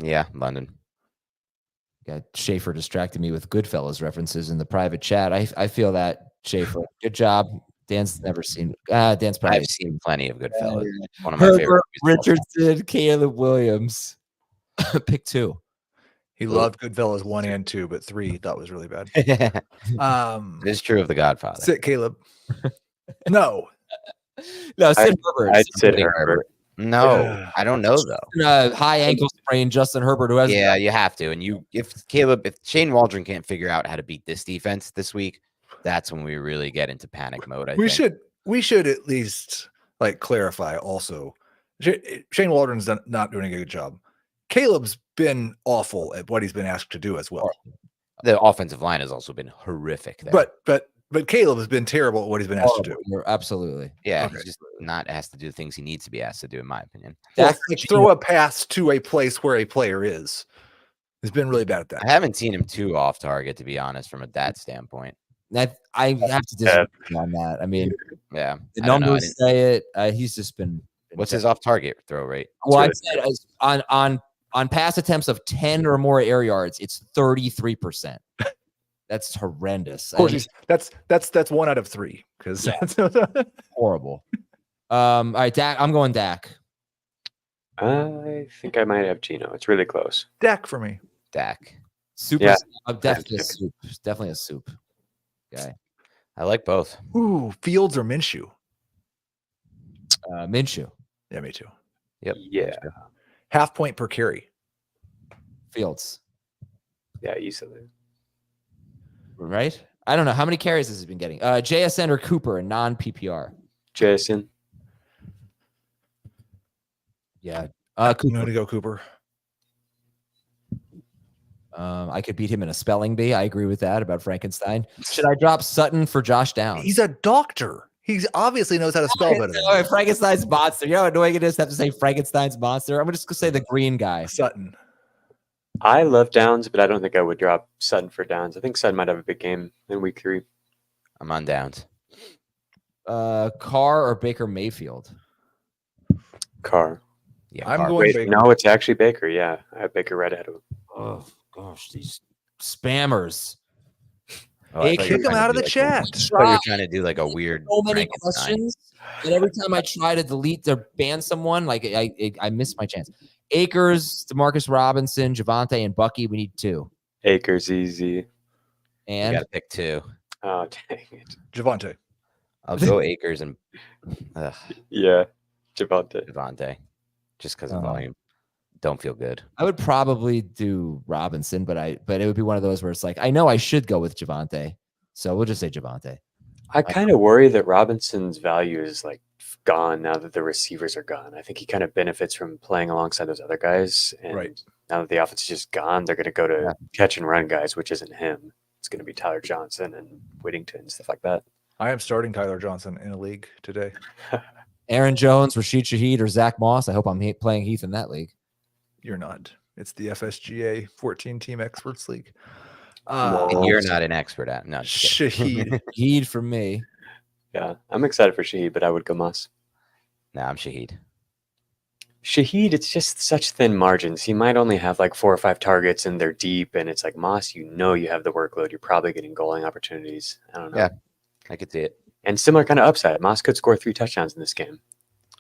Yeah, London. Got Schaefer distracted me with Goodfellas references in the private chat. I feel that, Schaefer. Good job. Dan's never seen. Dan's probably I've seen plenty of Goodfellas. One of my favorite Herbert, movies of all Richardson, Caleb Williams. Pick 2. He loved Goodfellas 1 and 2, but 3 he thought was really bad. time. It is true of The Godfather. Sit Caleb. No. No, sit Herbert. I'd sit Sitting Herbert. No, Yeah. I don't know though. High ankle sprain, Justin Herbert, who has Yeah, you have to. And if Shane Waldron can't figure out how to beat this defense this week, that's when we really get into panic mode. I think We should at least like clarify also. Shane Waldron's not doing a good job. Caleb's been awful at what he's been asked to do as well. the offensive line has also been horrific there. But Caleb has been terrible at what he's been asked to do. Absolutely. Yeah, Okay. he's just not asked to do the things he needs to be asked to do, in my opinion. Well, like throw a pass to a place where a player is. He's been really bad at that. I haven't seen him too off target, to be honest, from that standpoint. I have to disagree on that. I mean, Yeah, the I don't know. numbers say it. He's just been. What's his off target throw rate? Well, I said on pass attempts of 10 or more air yards, it's 33%. That's horrendous. Of course, that's 1 out of 3 because that's horrible. All right, Dak. I'm going Dak. I think I might have Gino. It's really close. Dak for me. Dak. Super. Yeah. Definitely a soup. Definitely a soup guy. I like both. Ooh, Fields or Minshew? Minshew. Yeah, me too. Yep. Yeah. Half point per carry. Fields. Yeah, easily. Right? I don't know. How many carries has he been getting? JSN or Cooper, a non-PPR? Jason. Yeah. I'm Cooper. going to go Cooper. I could beat him in a spelling bee. I agree with that about Frankenstein. Should I drop Sutton for Josh Downs? He's a doctor. He obviously knows how to spell better than me. Frankenstein's monster. You know how annoying it is to have to say Frankenstein's monster? I'm just going to say the green guy. Sutton. I love Downs, but I don't think I would drop Sutton for Downs. I think Sutton might have a big game in week 3. I'm on Downs. Carr or Baker Mayfield? Carr. Yeah, I'm Carr. going Wait, Baker. no, it's actually Baker. Yeah, I have Baker right ahead of him. Oh, gosh. These spammers. Oh, I thought you Kick were him trying to out of do the like chat. I thought you were trying to do like a weird. So many Frankenstein. questions. And every time I try to delete or ban someone, like I miss my chance. Akers, Demarcus Robinson, Javonte, and Bucky. We need 2. Akers easy. You And got to pick 2. Oh, dang it. Javonte. I'll go Akers and Yeah, Javonte. Devontae, just because of volume. Don't feel good. I would probably do Robinson, but it would be one of those where it's like I know I should go with Javonte, so we'll just say Javonte. I kind of worry that Robinson's value is like gone now that the receivers are gone. I think he kind of benefits from playing alongside those other guys. And Right. now that the offense is just gone, they're going to go to catch and run guys, which isn't him. It's going to be Tyler Johnson and Whittington, stuff like that. I am starting Tyler Johnson in a league today. Aaron Jones, Rashid Shaheed, or Zach Moss. I hope I'm playing Heath in that league. You're not. It's the FSGA 14-team experts league. Whoa. You're not an expert at. No, just kidding. Shaheed. Shaheed for me. Yeah, I'm excited for Shaheed, but I would go Moss. Nah, I'm Shaheed. Shaheed, it's just such thin margins. He might only have like 4 or 5 targets and they're deep. And it's like Moss, you know you have the workload. You're probably getting goal line opportunities. I don't know. Yeah. I could see it. And similar kind of upside. Moss could score 3 touchdowns in this game.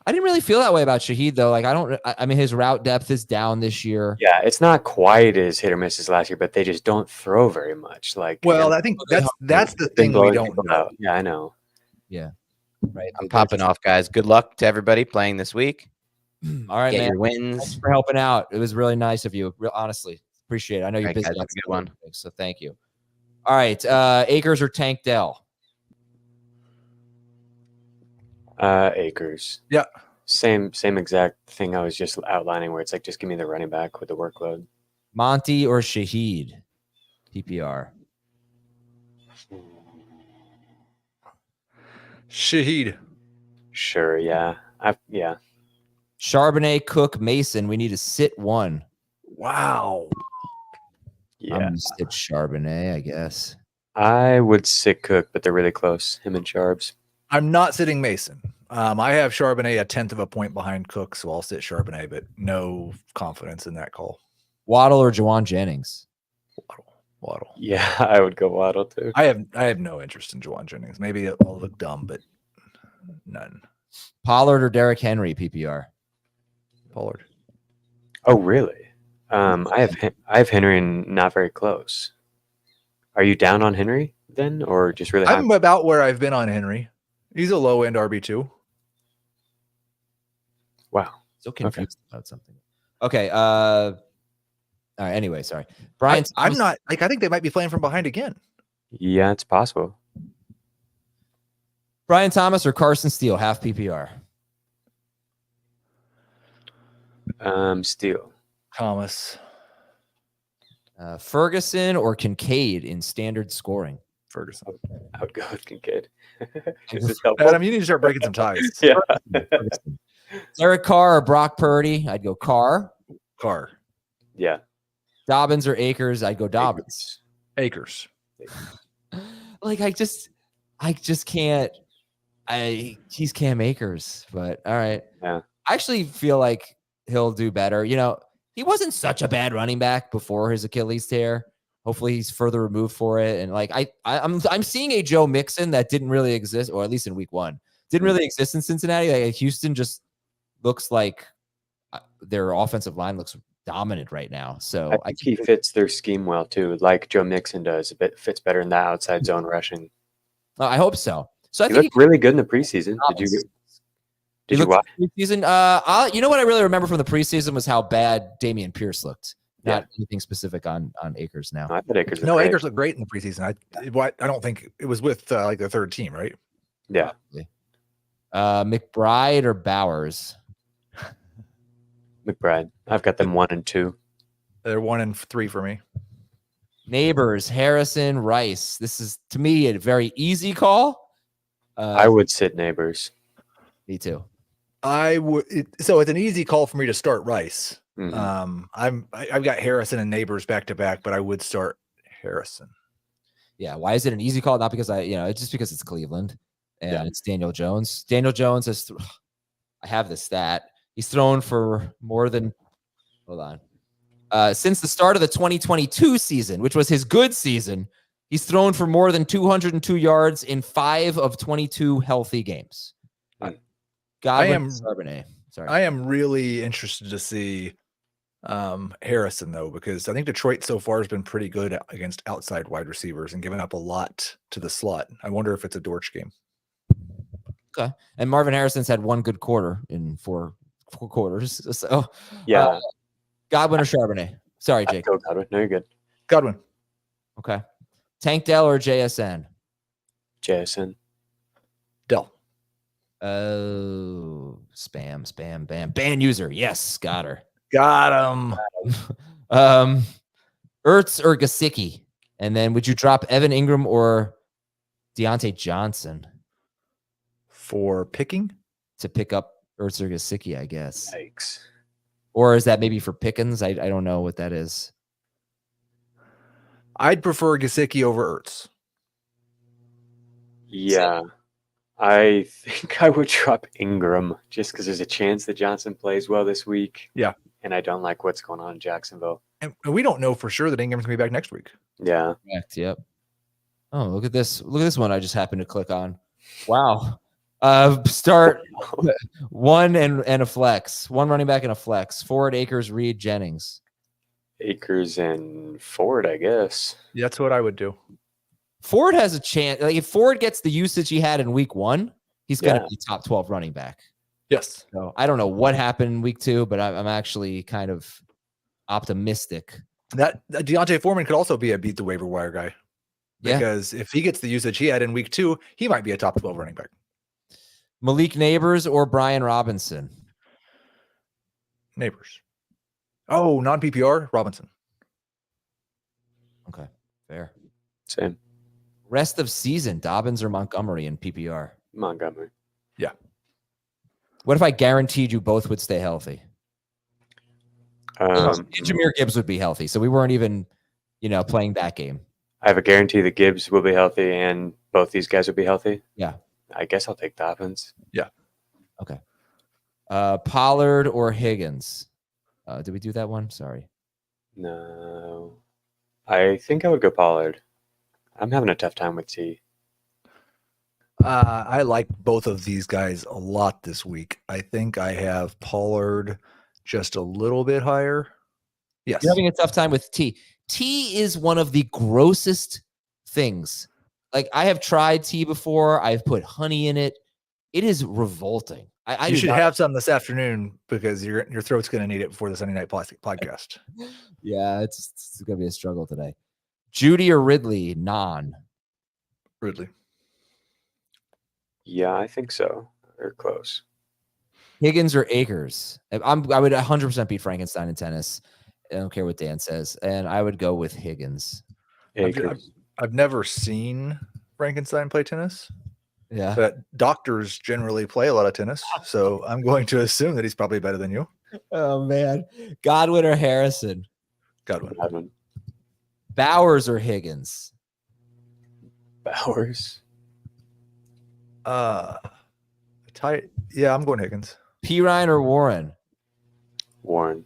I didn't really feel that way about Shaheed though. Like I mean, his route depth is down this year. Yeah, it's not quite as hit or miss as last year, but they just don't throw very much. Like, Well, and I think that's the they've been thing we blowing don't people know. out. Yeah, I know. Right. I'm popping off, guys. Good luck to everybody playing this week. All right, Get man. your Thanks wins. for helping out. It was really nice of you. Honestly, appreciate it. I know you're All right, busy. guys, have a good one. So thank you. All right. Akers or Tank Dell? Akers. Yeah. Same exact thing I was just outlining where it's like, just give me the running back with the workload. Monty or Shaheed? PPR. Shaheed. Sure, yeah. Yeah. Charbonnet, Cook, Mason. We need to sit one. Wow. I'm Yeah. gonna sit Charbonnet, I guess. I would sit Cook, but they're really close. Him and Charbs. I'm not sitting Mason. I have Charbonnet 1/10 of a point behind Cook, so I'll sit Charbonnet, but no confidence in that call. Waddle or Jawan Jennings? Waddle. Yeah, I would go Waddle too. I have no interest in Juwan Jennings. Maybe it'll look dumb, but none. Pollard or Derrick Henry? PPR. Pollard. Oh, really? I have Henry and not very close. Are you down on Henry then, or just really high? I'm about where I've been on Henry. He's a low end RB2. Wow. So confused about something. Okay. All right. Anyway, sorry. Brian, I'm not like I think they might be playing from behind again. Yeah, it's possible. Brian Thomas or Carson Steele, half PPR. Steele. Thomas. Ferguson or Kincaid in standard scoring. Ferguson. I would go with Kincaid. Is Adam, this helpful? Adam, you need to start breaking some ties. Yeah. Ferguson. Derek Carr or Brock Purdy? I'd go Carr. Carr. Yeah. Dobbins or Akers? I'd go Dobbins. Akers. Like I just can't. He's Cam Akers, but all right. Yeah. I actually feel like he'll do better. You know, he wasn't such a bad running back before his Achilles tear. Hopefully he's further removed for it. And like I'm seeing a Joe Mixon that didn't really exist, or at least in week 1, didn't really exist in Cincinnati. Like Houston just looks like their offensive line looks dominant right now. So I think he fits their scheme well too, like Joe Mixon does. A bit fits better in the outside zone rushing. I hope so. So I He think looked really good in the preseason. Did you watch? Preseason? You know what I really remember from the preseason was how bad Dameon Pierce looked. Not anything specific on Akers now. I thought Akers. No, Akers looked great in the preseason. I don't think it was with like the third team, right? Yeah. McBride or Bowers? McBride. I've got them 1 and 2. They're 1 and 3 for me. Neighbors, Harrison, Rice. This is to me a very easy call. I would sit Neighbors. Me too. I would. So it's an easy call for me to start Rice. Mhm. I've got Harrison and Neighbors back to back, but I would start Harrison. Yeah. Why is it an easy call? Not because it's just because it's Cleveland and it's Daniel Jones. Daniel Jones has. I have the stat. He's thrown for more than. Hold on. Since the start of the 2022 season, which was his good season, he's thrown for more than 202 yards in 5 of 22 healthy games. Godwin, Charbonnet. Sorry. I am really interested to see Harrison though, because I think Detroit so far has been pretty good against outside wide receivers and giving up a lot to the slot. I wonder if it's a Dortch game. Okay. And Marvin Harrison's had 1 good quarter in 4 quarters. So Yeah. Godwin or Charbonnet? Sorry, Jake. Go Godwin. No, you're good. Godwin. Okay. Tank Dell or JSN? JSN. Dell. Oh, spam, bam. Ban user. Yes, got her. Got him. Ertz or Gesicki? And then would you drop Evan Ingram or Deontay Johnson For picking? to pick up Ertz or Gesicki, I guess? Yikes. Or is that maybe for Pickens? I don't know what that is. I'd prefer Gesicki over Ertz. Yeah. I think I would drop Ingram just because there's a chance that Johnson plays well this week. Yeah. And I don't like what's going on in Jacksonville. And we don't know for sure that Ingram's going to be back next week. Yeah. Correct. Yep. Oh, look at this. Look at this one I just happened to click on. Wow. Start 1 and a flex. 1 running back and a flex. Ford, Akers, Reed, Jennings. Akers and Ford, I guess. That's what I would do. Ford has a chance. Like if Ford gets the usage he had in week 1, he's going to be top 12 running back. Yes. So I don't know what happened in week 2, but I'm actually kind of optimistic. That Deontay Foreman could also be a beat the waiver wire guy. Yeah. Because if he gets the usage he had in week 2, he might be a top 12 running back. Malik Neighbors or Brian Robinson? Neighbors. Oh, non-PPR, Robinson. Okay, fair. Same. Rest of season, Dobbins or Montgomery in PPR? Montgomery. Yeah. What if I guaranteed you both would stay healthy? Jameer Gibbs would be healthy, so we weren't even, playing that game. I have a guarantee that Gibbs will be healthy and both these guys will be healthy. Yeah. I guess I'll take Dobbins. Yeah. Okay. Pollard or Higgins? Did we do that one? Sorry. No. I think I would go Pollard. I'm having a tough time with T. I like both of these guys a lot this week. I think I have Pollard just a little bit higher. Yes. You're having a tough time with tea. Tea is one of the grossest things. Like I have tried tea before. I've put honey in it. It is revolting. I You do should not- have some this afternoon because your throat's going to need it before the Sunday Night Plastic podcast. Yeah, it's gonna be a struggle today. Judy or Ridley? Non. Ridley. Yeah, I think so. Or close. Higgins or Akers? I would 100% beat Frankenstein in tennis. I don't care what Dan says, and I would go with Higgins. Akers. I've never seen Frankenstein play tennis, Yeah. but doctors generally play a lot of tennis. So I'm going to assume that he's probably better than you. Oh man, Godwin or Harrison? Godwin. Godwin. Bowers or Higgins? Bowers. Yeah, I'm going Higgins. P. Ryan or Warren? Warren.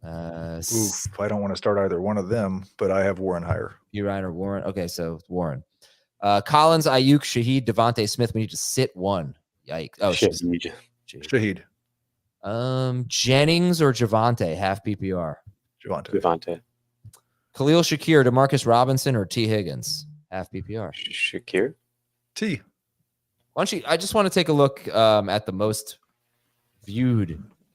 Oof, I don't want to start either one of them, but I have Warren higher. P. Ryan or Warren? Okay, so Warren. Collins, Ayuk, Shaheed, Devontae Smith. We need to sit one. Yikes! Oh, Shaheed. Shaheed. Jennings or Javante? Half PPR. Devontae. Khalil Shakir, Demarcus Robinson, or T. Higgins? Half PPR. Shakir. T. Why don't you? I just want to take a look at the most viewed.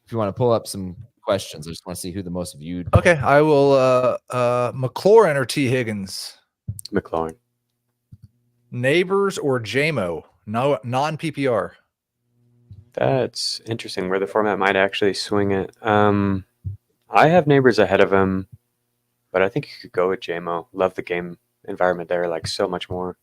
If you want to pull up some questions, I just want to see who the most viewed. Okay, I will. McLaurin or T. Higgins? McLaurin. Neighbors or JMO? No, non PPR. That's interesting where the format might actually swing it. I have Neighbors ahead of him, but I think you could go with JMO. Love the game environment there, like so much more.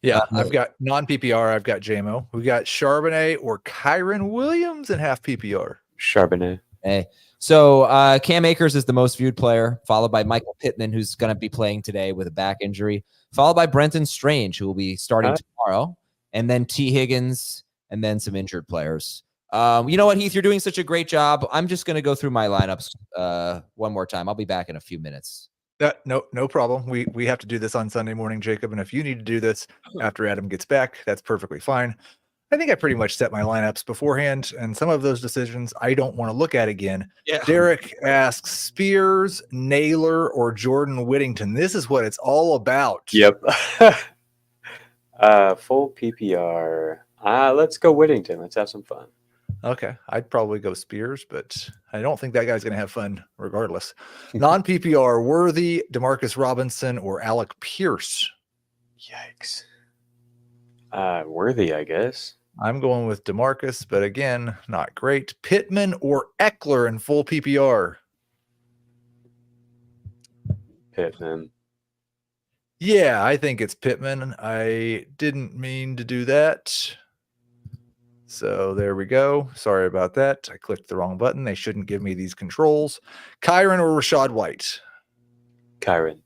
Yeah, I've got non PPR. I've got JMO. We got Charbonnet or Kyron Williams in half PPR. Charbonnet. Hey, so Cam Akers is the most viewed player, followed by Michael Pittman, who's going to be playing today with a back injury, followed by Brenton Strange, who will be starting tomorrow, and then T. Higgins, and then some injured players. You know what, Heath? You're doing such a great job. I'm just going to go through my lineups one more time. I'll be back in a few minutes. No problem. We have to do this on Sunday morning, Jacob. And if you need to do this after Adam gets back, that's perfectly fine. I think I pretty much set my lineups beforehand, and some of those decisions I don't want to look at again. Yeah. Derek asks Spears, Naylor, or Jordan Whittington. This is what it's all about. Yep. Full PPR. Let's go Whittington. Let's have some fun. Okay, I'd probably go Spears, but I don't think that guy's going to have fun regardless. Non-PPR, Worthy, Demarcus Robinson, or Alec Pierce? Yikes. Worthy, I guess. I'm going with Demarcus, but again, not great. Pittman or Eckler in full PPR? Pittman. Yeah, I think it's Pittman. I didn't mean to do that. So there we go. Sorry about that. I clicked the wrong button. They shouldn't give me these controls. Kyron or Rashad White? Kyron.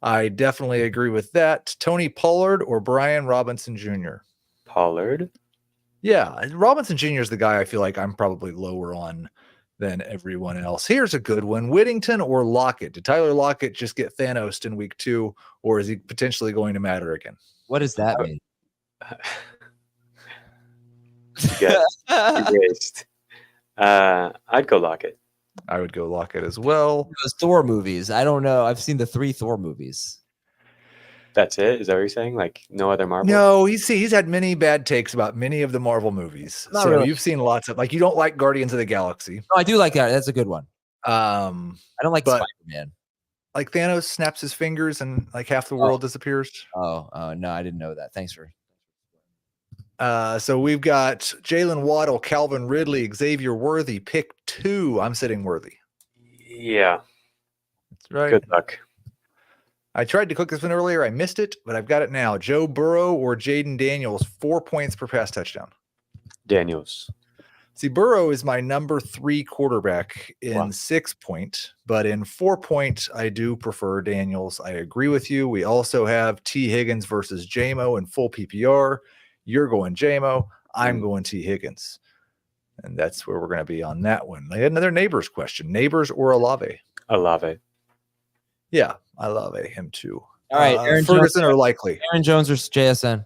I definitely agree with that. Tony Pollard or Brian Robinson Jr.? Pollard. Yeah, Robinson Jr. is the guy I feel like I'm probably lower on than everyone else. Here's a good one. Whittington or Lockett? Did Tyler Lockett just get Thanos in week 2, or is he potentially going to matter again? What does that mean? Yeah, erased. I'd go Lockett. I would go Lockett as well. Those Thor movies. I don't know. I've seen the 3 Thor movies. That's it? Is that what you're saying? Like no other Marvel? No, he's had many bad takes about many of the Marvel movies. Not so really. you've seen lots of, like, you don't like Guardians of the Galaxy. No, I do like that. That's a good one. I don't like but- Spider-Man. Like Thanos snaps his fingers and like half the world disappears. Oh, no, I didn't know that. Thanks for. So we've got Jalen Waddle, Calvin Ridley, Xavier Worthy, pick 2. I'm sitting Worthy. Yeah. That's right. Good luck. I tried to click this one earlier. I missed it, but I've got it now. Joe Burrow or Jaden Daniels, 4 points per pass touchdown. Daniels. See, Burrow is my number 3 quarterback in Wow. 6 point, but in 4 point, I do prefer Daniels. I agree with you. We also have T. Higgins versus JMO in full PPR. You're going JMO. I'm going T. Higgins. And that's where we're going to be on that one. I had another Neighbors question. Neighbors or Olave? Olave. Yeah, I love him too. All right, Aaron Ferguson Jones, or Likely? Aaron Jones or JSN?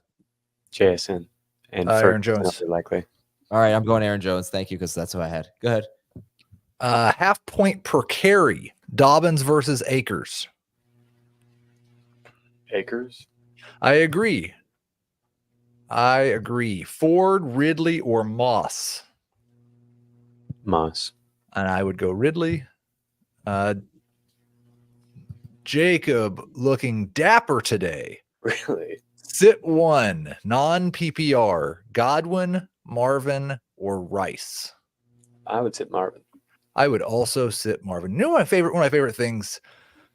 JSN. And Aaron Ferguson, Jones. likely. All right, I'm going Aaron Jones. Thank you, because that's who I had. Go ahead. Half point per carry. Dobbins versus Akers. Akers. I agree. I agree. Ford, Ridley, or Moss. Moss. And I would go Ridley. Jacob looking dapper today. Really? Sit one, non-PPR. Godwin, Marvin, or Rice. I would sit Marvin. I would also sit Marvin. You know, one of my favorite things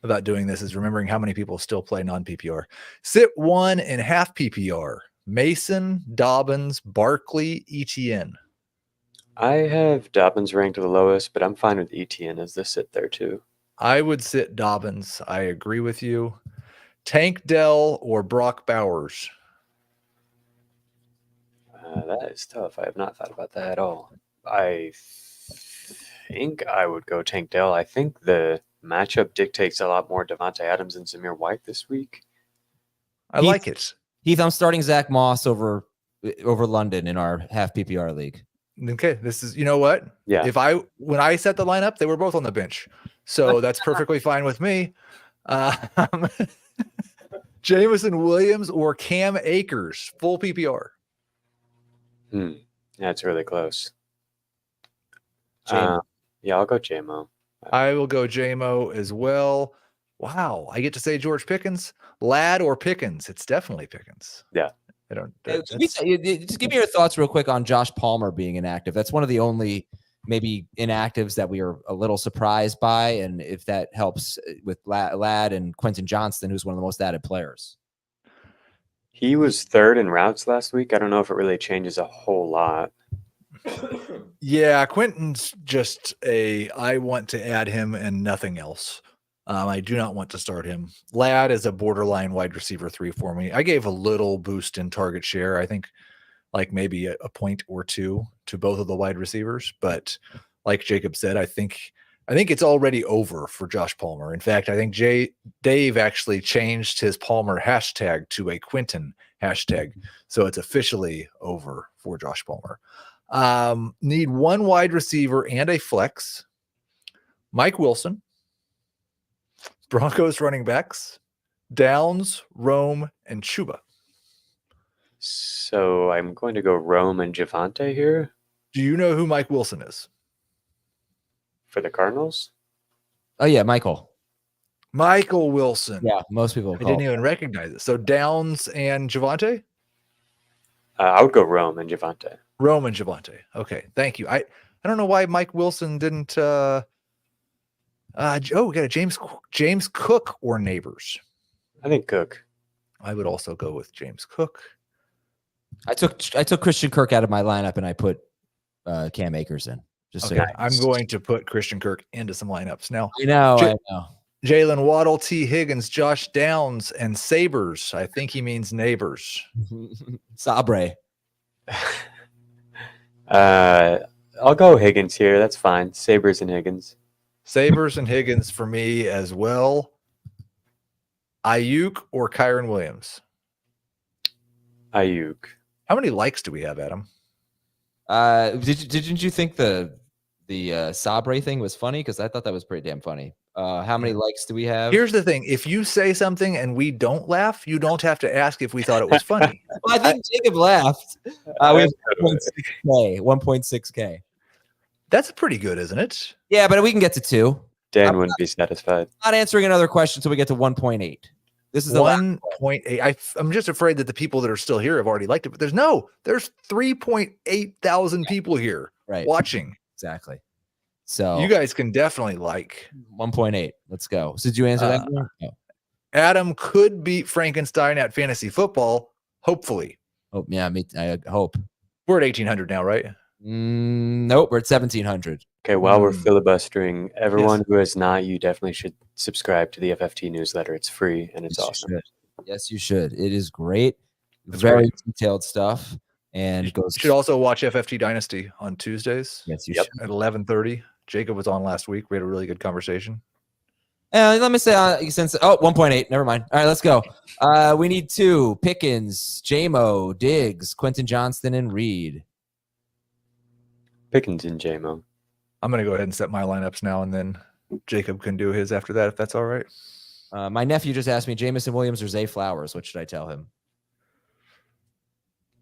about doing this is remembering how many people still play non-PPR. Sit one in half PPR. Mason, Dobbins, Barkley, Etienne. I have Dobbins ranked the lowest, but I'm fine with Etienne as the sit there too. I would sit Dobbins. I agree with you. Tank Dell or Brock Bowers. That is tough. I have not thought about that at all. I think I would go Tank Dell. I think the matchup dictates a lot more Devontae Adams and Zamir White this week. I like it. Heath, I'm starting Zach Moss over London in our half PPR league. Okay, this is, you know what? Yeah. When I set the lineup, they were both on the bench. So that's perfectly fine with me. Jameson Williams or Cam Akers, full PPR. That's really close. J-Mo. Yeah, I'll go JMO. I will go JMO as well. Wow, I get to say George Pickens, Ladd or Pickens. It's definitely Pickens. Yeah. I don't. Just give me your thoughts real quick on Josh Palmer being inactive. That's one of the only maybe inactives that we are a little surprised by, and if that helps with Ladd and Quentin Johnston, who's one of the most added players. He was third in routes last week. I don't know if it really changes a whole lot. Yeah, Quentin's just I want to add him and nothing else. I do not want to start him. Ladd is a borderline wide receiver 3 for me. I gave a little boost in target share. I think like maybe a point or two to both of the wide receivers. But like Jacob said, I think it's already over for Josh Palmer. In fact, I think Dave actually changed his Palmer hashtag to a Quentin hashtag. So it's officially over for Josh Palmer. Need one wide receiver and a flex. Mike Wilson. Broncos running backs. Downs, Rome, and Chuba. So I'm going to go Rome and Javante here Do you know who Mike Wilson is? for the Cardinals. Oh yeah, Michael Wilson. Yeah, most people I didn't even recognize it. So Downs and Javante? I would go Rome and Javante. Rome and Javante. Okay, thank you. I don't know why Mike Wilson didn't we got a James Cook or Neighbors. I think Cook. I would also go with James Cook. I took Christian Kirk out of my lineup and I put Cam Akers in. Just Okay, so I'm going to put Christian Kirk into some lineups now. I know. Jalen Waddle, T. Higgins, Josh Downs, and Sabres. I think he means neighbors. Sabre. I'll go Higgins here. That's fine. Sabres and Higgins. Sabres and Higgins for me as well. Ayuk or Kyron Williams? Ayuk. How many likes do we have, Adam? Didn't you think the Sabre thing was funny? Because I thought that was pretty damn funny. How many likes do we have? Here's the thing. If you say something and we don't laugh, you don't have to ask if we thought it was funny. Well, I think Jacob laughed. We have 1.6K. That's pretty good, isn't it? Yeah, but we can get to 2. Dan wouldn't be satisfied. Not answering another question until we get to 1.8. This is the 1.8. I'm just afraid that the people that are still here have already liked it, but there's 3.8 thousand people here watching. Exactly. So you guys can definitely like 1.8. Let's go. So did you answer that? No. Adam could beat Frankenstein at fantasy football. Hopefully. Oh yeah, I hope. We're at 1,800 now, right? Nope, we're at 1,700. Okay, while we're filibustering, everyone who has not, you definitely should subscribe to the FFT newsletter. It's free and it's awesome. Yes, you should. It is great. That's Very great. detailed stuff. And it goes. You should also watch FFT Dynasty on Tuesdays. Yes, you should. At 11:30. Jacob was on last week. We had a really good conversation. Let me say, 1.8. Never mind. All right, let's go. We need 2. Pickens, J-Mo, Diggs, Quentin Johnston, and Reed. Pickens and J-Mo. I'm going to go ahead and set my lineups now, and then Jacob can do his after that, if that's all right. My nephew just asked me, Jameson Williams or Zay Flowers. What should I tell him?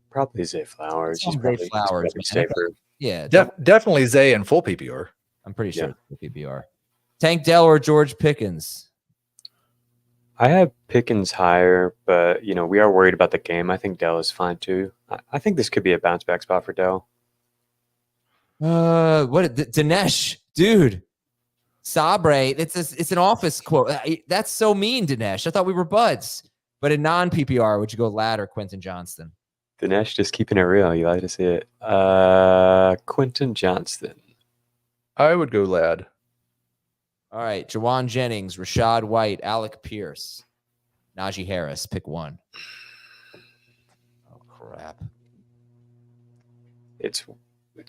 Probably Zay Flowers. He's Zay probably Flowers, man. safer. Yeah, Definitely Zay in full PPR. I'm pretty sure Yeah. it's the PPR. Tank Dell or George Pickens? I have Pickens higher, but we are worried about the game. I think Dell is fine too. I think this could be a bounce back spot for Dell. Dinesh, dude. Sabre, it's an office quote. That's so mean, Dinesh. I thought we were buds. But in non-PPR, would you go Ladd or Quentin Johnston? Dinesh just keeping it real. You like to see it. Quentin Johnston. I would go Ladd. All right, Jawan Jennings, Rashad White, Alec Pierce, Najee Harris. Pick one. Oh crap! It's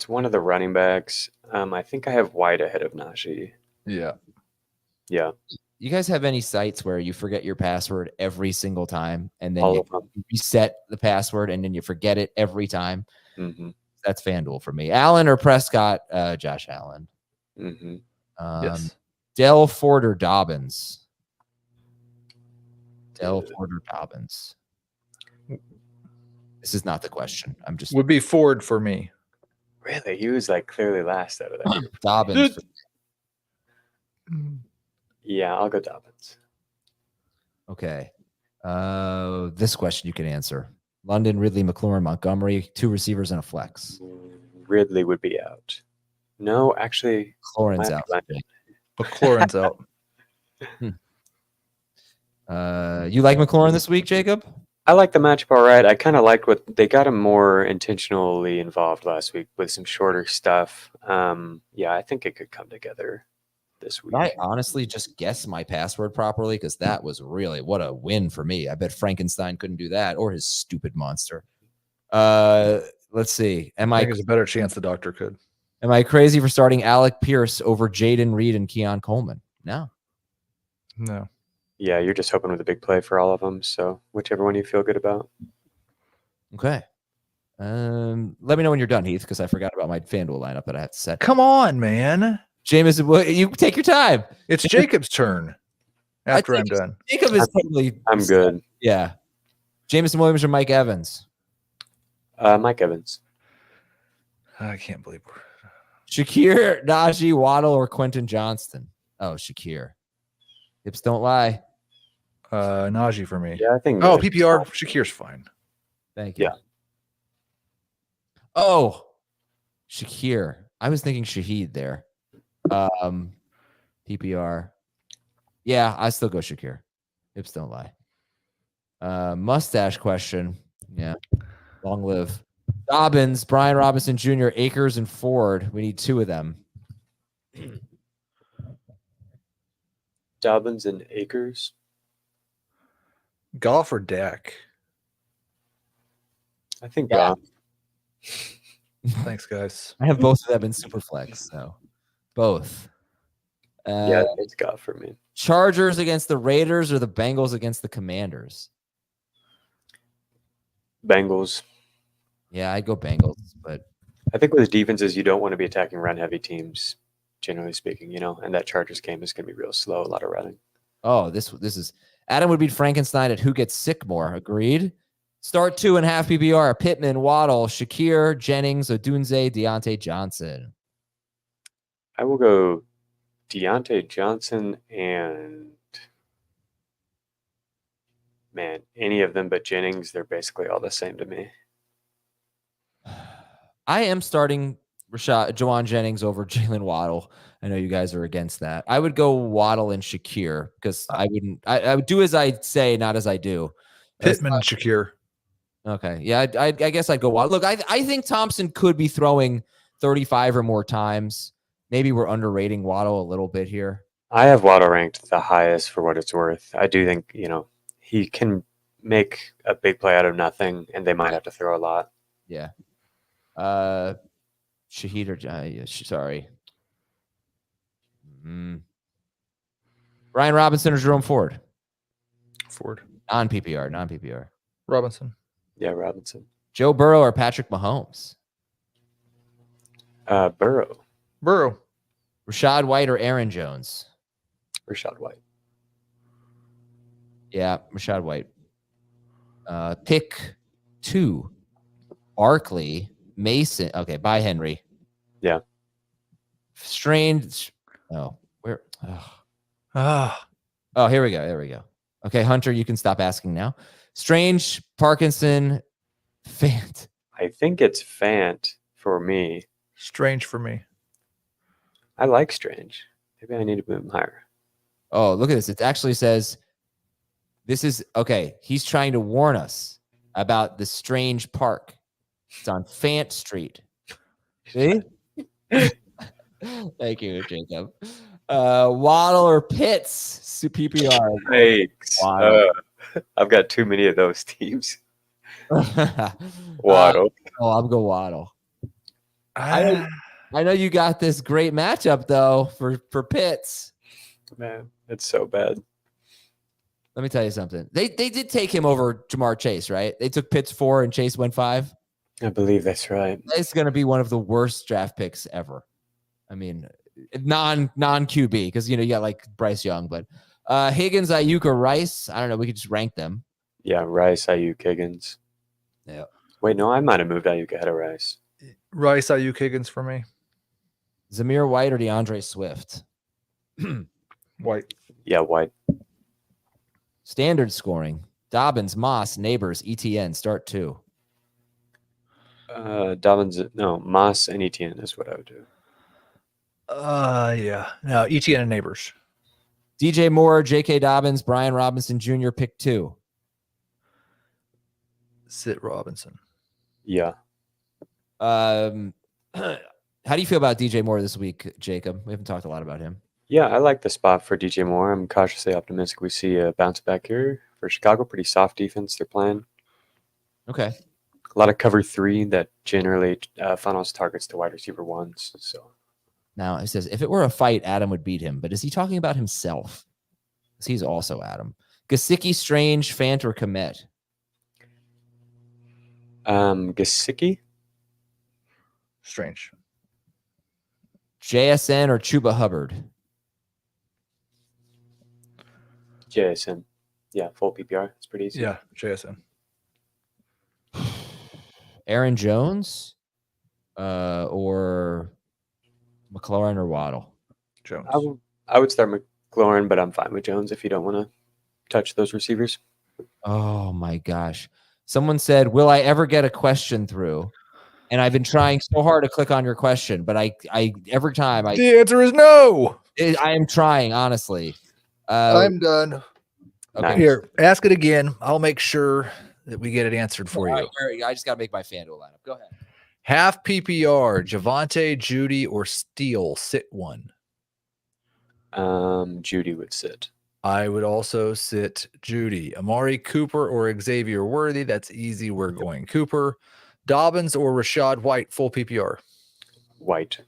one of the running backs. I think I have White ahead of Najee. Yeah. Yeah. You guys have any sites where you forget your password every single time, and then All you of them. reset the password, and then you forget it every time? Mm-hmm. That's FanDuel for me. Allen or Prescott? Josh Allen. Mm-hmm. Yes. Dell, Ford, or Dobbins? Dell, Ford, or Dobbins? This is not the question. I'm just Would be Ford for me. Really? He was like clearly last out of that group. Dobbins. Yeah, I'll go Dobbins. Okay. This question you can answer. London, Ridley, McLaurin, Montgomery, 2 receivers and a flex. Ridley would be out. No, actually, McLaurin's might out. be London. McLaurin's out. You like McLaurin this week, Jacob? I like the matchup all right. I kind of liked what they got him more intentionally involved last week with some shorter stuff. Yeah, I think it could come together this week. I honestly just guessed my password properly because that was really what a win for me. I bet Frankenstein couldn't do that or his stupid monster. Let's see. I think there's a better chance the doctor could. Am I crazy for starting Alec Pierce over Jaden Reed and Keon Coleman? No. No. Yeah, you're just hoping with a big play for all of them. So whichever one you feel good about. Okay. Let me know when you're done, Heath, because I forgot about my FanDuel lineup that I have to set. Come on, man. Jameis, you take your time. It's Jacob's turn after I'm done. Jacob is totally. I'm good. Yeah. Jameson Williams or Mike Evans? Mike Evans. I can't believe we're Shakir, Najee, Waddle, or Quentin Johnston? Oh, Shakir. Hips don't lie. Najee for me. Yeah, I think. Oh, PPR. Shakir's fine. Thank you. Yeah. Oh, Shakir. I was thinking Shaheed there. PPR. Yeah, I still go Shakir. Hips don't lie. Mustache question. Yeah. Long live. Dobbins, Brian Robinson Jr., Akers, and Ford. We need 2 of them. Dobbins and Akers. Goff or Dak? I think Yeah. Goff. Thanks, guys. I have both of them in Superflex, so both. Yeah, it's Goff for me. Chargers against the Raiders or the Bengals against the Commanders? Bengals. Yeah, I'd go Bengals, but I think with defenses, you don't want to be attacking run-heavy teams, generally speaking, and that Chargers game is going to be real slow, a lot of running. oh, this is Adam would beat Frankenstein at who gets sick more. Agreed. Start 2.5 PPR. Pittman, Waddle, Shakir, Jennings, Odunze, Deontay Johnson. I will go Deontay Johnson and, man, any of them but Jennings, they're basically all the same to me. I am starting Jawan Jennings over Jalen Waddle. I know you guys are against that. I would go Waddle and Shakir because I would do as I say, not as I do. Pittman and Shakir. Okay. Yeah, I guess I'd go Waddle. Look, I think Thompson could be throwing 35 or more times. Maybe we're underrating Waddle a little bit here. I have Waddle ranked the highest for what it's worth. I do think, he can make a big play out of nothing, and they might have to throw a lot. Yeah. Shaheed or sorry. Brian Robinson or Jerome Ford? Ford. Non-PPR. Robinson. Yeah, Robinson. Joe Burrow or Patrick Mahomes? Burrow. Rashad White or Aaron Jones? Rashad White. Yeah, Rashad White. Pick 2. Barkley, Mason. Okay, bye, Henry. Yeah. Strange. Oh, where? Ah, Oh, here we go. There we go. Okay, Hunter, you can stop asking now. Strange, Parkinson, Fant. I think it's Fant for me. strange for me. I like Strange. Maybe I need to move him higher. Oh, look at this. It actually says this is okay. He's trying to warn us about the strange park. It's on Fant Street. See? Thank you, Jacob. Waddle or Pitts, PPR. Thanks. Waddle. I've got too many of those teams. Waddle. Waddle. I'm going Waddle. Ah, I know you got this great matchup though for Pitts. Man, it's so bad. Let me tell you something. They did take him over Jamar Chase, right? They took Pitts 4 and Chase went 5. I believe that's right. It's going to be one of the worst draft picks ever. I mean, non QB because you got like Bryce Young, but Higgins, Ayuk, or Rice. I don't know. We could just rank them. Yeah, Rice, Ayuk, Higgins. Yeah. Wait, no, I might have moved Ayuk ahead of Rice. Rice, Ayuk, Higgins for me. Zamir White or DeAndre Swift. White. Yeah, White. Standard scoring. Dobbins, Moss, Neighbors, ETN. Start 2. Dobbins, no, Moss and Etienne is what I would do. Yeah. No, ETN and Neighbors. DJ Moore, J.K. Dobbins, Brian Robinson Jr. Pick 2. Sit Robinson. Yeah. How do you feel about DJ Moore this week, Jacob? We haven't talked a lot about him. Yeah, I like the spot for DJ Moore. I'm cautiously optimistic we see a bounce back here. For Chicago, pretty soft defense they're playing. Okay. A lot of cover 3 that generally funnels targets to wide receiver 1s. So Now it says if it were a fight, Adam would beat him. But is he talking about himself? Because he's also Adam. Gesicki, Strange, Fant, or Komet? Gesicki? Strange. JSN or Chuba Hubbard? JSN. Yeah, full PPR. It's pretty easy. Yeah, JSN. Aaron Jones or McLaurin or Waddle? Jones. I would start McLaurin, but I'm fine with Jones if you don't want to touch those receivers. Oh my gosh. Someone said, will I ever get a question through? And I've been trying so hard to click on your question, but I every time The answer is no. I am trying, honestly. I'm done. Okay. Nice. Here, ask it again. I'll make sure that we get it answered for All you. right, I just got to make my FanDuel lineup. Go ahead. Half PPR, Javonte, Judy, or Steele, sit 1. Judy would sit. I would also sit Judy. Amari Cooper or Xavier Worthy. That's easy. We're going Cooper. Dobbins or Rashad White, full PPR. White.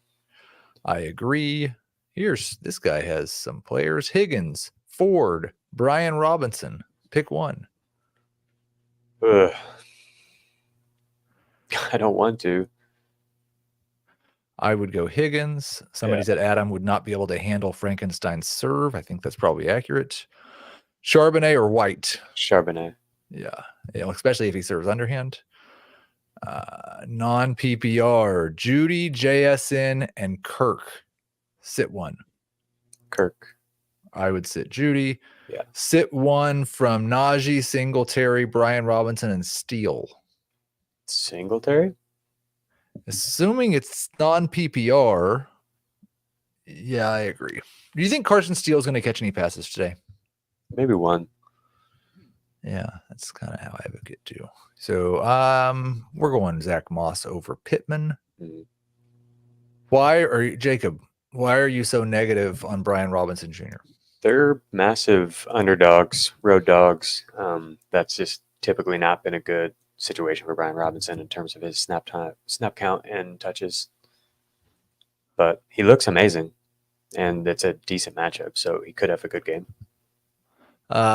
I agree. This guy has some players. Higgins, Ford, Brian Robinson. Pick 1. Ugh. I don't want to. I would go Higgins. Somebody said Adam would not be able to handle Frankenstein's serve. I think that's probably accurate. Charbonnet or White? Charbonnet. Yeah, especially if he serves underhand. Non-PPR, Judy, JSN, and Kirk. Sit 1. Kirk. I would sit Judy. Yeah. Sit 1 from Najee, Singletary, Brian Robinson, and Steele. Singletary? Assuming it's non-PPR. Yeah, I agree. Do you think Carson Steele is going to catch any passes today? Maybe 1. Yeah, that's kind of how I would get to. So we're going Zach Moss over Pittman. Mhm. Jacob, why are you so negative on Brian Robinson Jr.? They're massive underdogs, road dogs. That's just typically not been a good situation for Brian Robinson in terms of his snap count, and touches. But he looks amazing, and it's a decent matchup, so he could have a good game.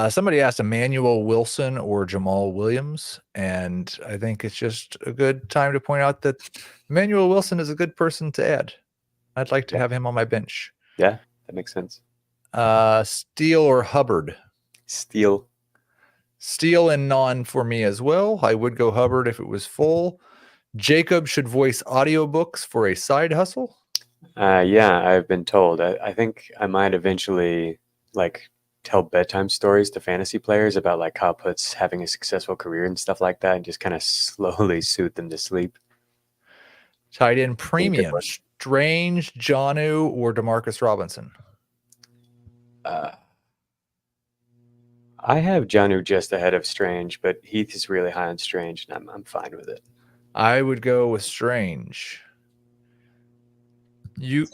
Somebody asked Emmanuel Wilson or Jamal Williams, and I think it's just a good time to point out that Emmanuel Wilson is a good person to add. I'd like to have him on my bench. Yeah, that makes sense. Steele or Hubbard? Steele. Steele and non for me as well. I would go Hubbard if it was full. Jacob should voice audiobooks for a side hustle. Yeah, I've been told. I think I might eventually like tell bedtime stories to fantasy players about like Kyle Pitts having a successful career and stuff like that, and just kind of slowly soothe them to sleep. Tight end Good premium, one. Strange, Jonnu, or Demarcus Robinson. I have Jonnu just ahead of Strange, but Heath is really high on Strange, and I'm fine with it. I would go with Strange. You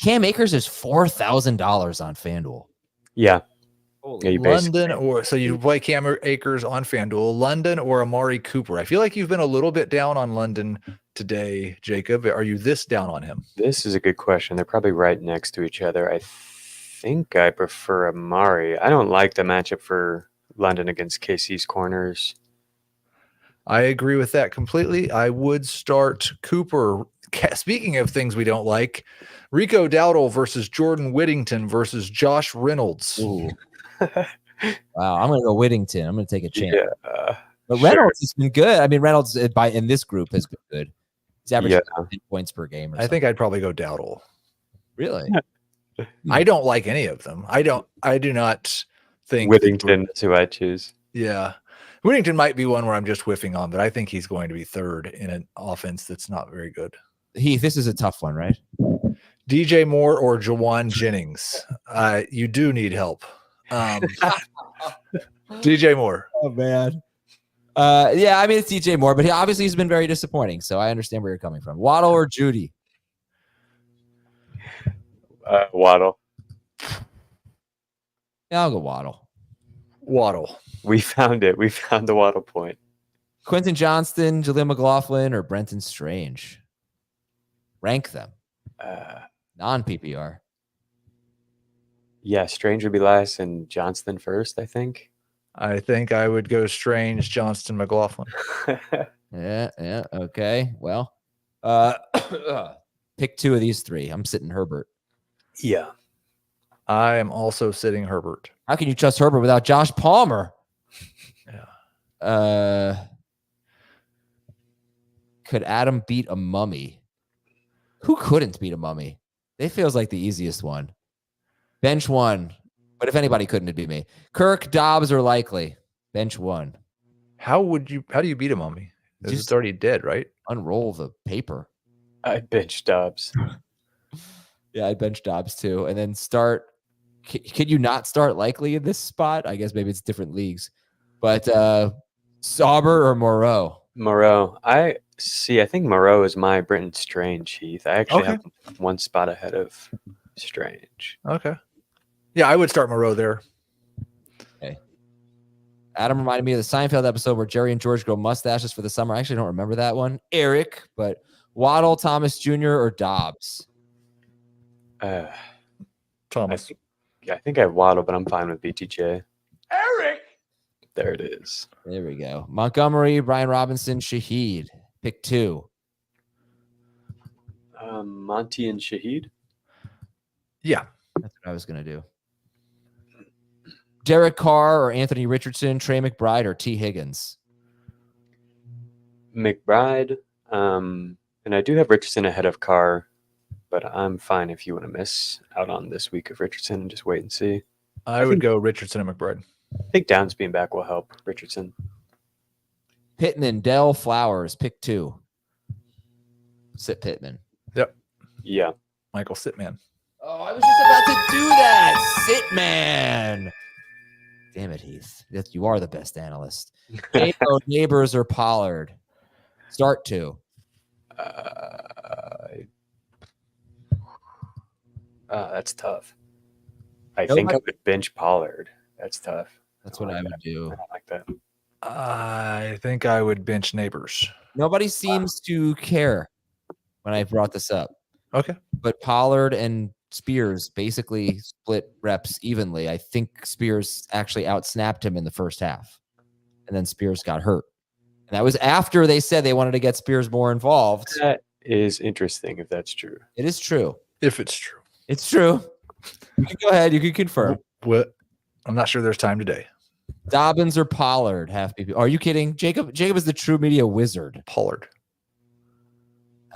Cam Akers is $4,000 on FanDuel. Yeah, Holy yeah, you London basically- or so you play Cam Akers on FanDuel, London or Amari Cooper. I feel like you've been a little bit down on London today, Jacob. Are you this down on him? This is a good question. They're probably right next to each other. I think I prefer Amari. I don't like the matchup for London against KC's corners. I agree with that completely. I would start Cooper. Speaking of things we don't like, Rico Dowdle versus Jordan Whittington versus Josh Reynolds. Ooh. Wow, I'm going to go Whittington. I'm going to take a chance. Yeah, But sure. Reynolds has been good. I mean, Reynolds in this group has been good. He's averaging Yeah. 10 points per game. Or I think I'd probably go Dowdle. really. I don't like any of them. I do not think Whittington is who I choose. Yeah. Whittington might be one where I'm just whiffing on, but I think he's going to be third in an offense that's not very good. Heath, this is a tough one, right? DJ Moore or Jawan Jennings. You do need help. DJ Moore. Oh man. Yeah, I mean it's DJ Moore, but he's been very disappointing. So I understand where you're coming from. Waddle or Judy? Waddle. Yeah, I'll go Waddle. Waddle. We found it. We found the Waddle point. Quentin Johnston, Jaleel McLaughlin, or Brenton Strange? Rank them. Non-PPR. Yeah, Strange would be last and Johnston first, I think. I think I would go Strange, Johnston, McLaughlin. Yeah. Okay. Well, pick two of these three. I'm sitting Herbert. Yeah. I am also sitting Herbert. How can you trust Herbert without Josh Palmer? Yeah. Could Adam beat a mummy? Who couldn't beat a mummy? It feels like the easiest one. Bench one. But if anybody couldn't, it'd be me. Kirk, Dobbs, or Likely? Bench one. How do you beat a mummy? It's already dead, right? Unroll the paper. I bench Dobbs. Yeah, I'd bench Dobbs too. And then start. Could you not start Likely in this spot? I guess maybe it's different leagues. But Sauber or Moreau? Moreau. I think Moreau is my Brenton Strange, Heath. I actually have one spot ahead of Strange. Okay. Yeah, I would start Moreau there. Okay. Adam reminded me of the Seinfeld episode where Jerry and George grow mustaches for the summer. I actually don't remember that one. Eric, but Waddle, Thomas Jr., or Dobbs? Thomas. I think I have Waddle, but I'm fine with BTJ. Eric. There it is. There we go. Montgomery, Brian Robinson, Shaheed. Pick two. Monty and Shaheed. Yeah. That's what I was going to do. Derek Carr or Anthony Richardson, Trey McBride or T. Higgins? McBride. And I do have Richardson ahead of Carr, but I'm fine if you want to miss out on this week of Richardson and just wait and see. I would go Richardson and McBride. I think Downs being back will help Richardson. Pittman, Dell, Flowers. Pick two. Sit Pittman. Yep. Yeah. Michael Sitman. Oh, I was just about to do that. Sit, man. Damn it, Heath. You are the best analyst. Neighbors or Pollard? Start two. That's tough. I think I would bench Pollard. That's tough. That's what I would do. I don't like that. I think I would bench Neighbors. Nobody seems to care when I brought this up. Okay. But Pollard and Spears basically split reps evenly. I think Spears actually outsnapped him in the first half. And then Spears got hurt. And that was after they said they wanted to get Spears more involved. That is interesting if that's true. It is true. If it's true. It's true. You can go ahead. You can confirm. What? I'm not sure there's time today. Dobbins or Pollard half PP. Are you kidding? Jacob is the true media wizard. Pollard.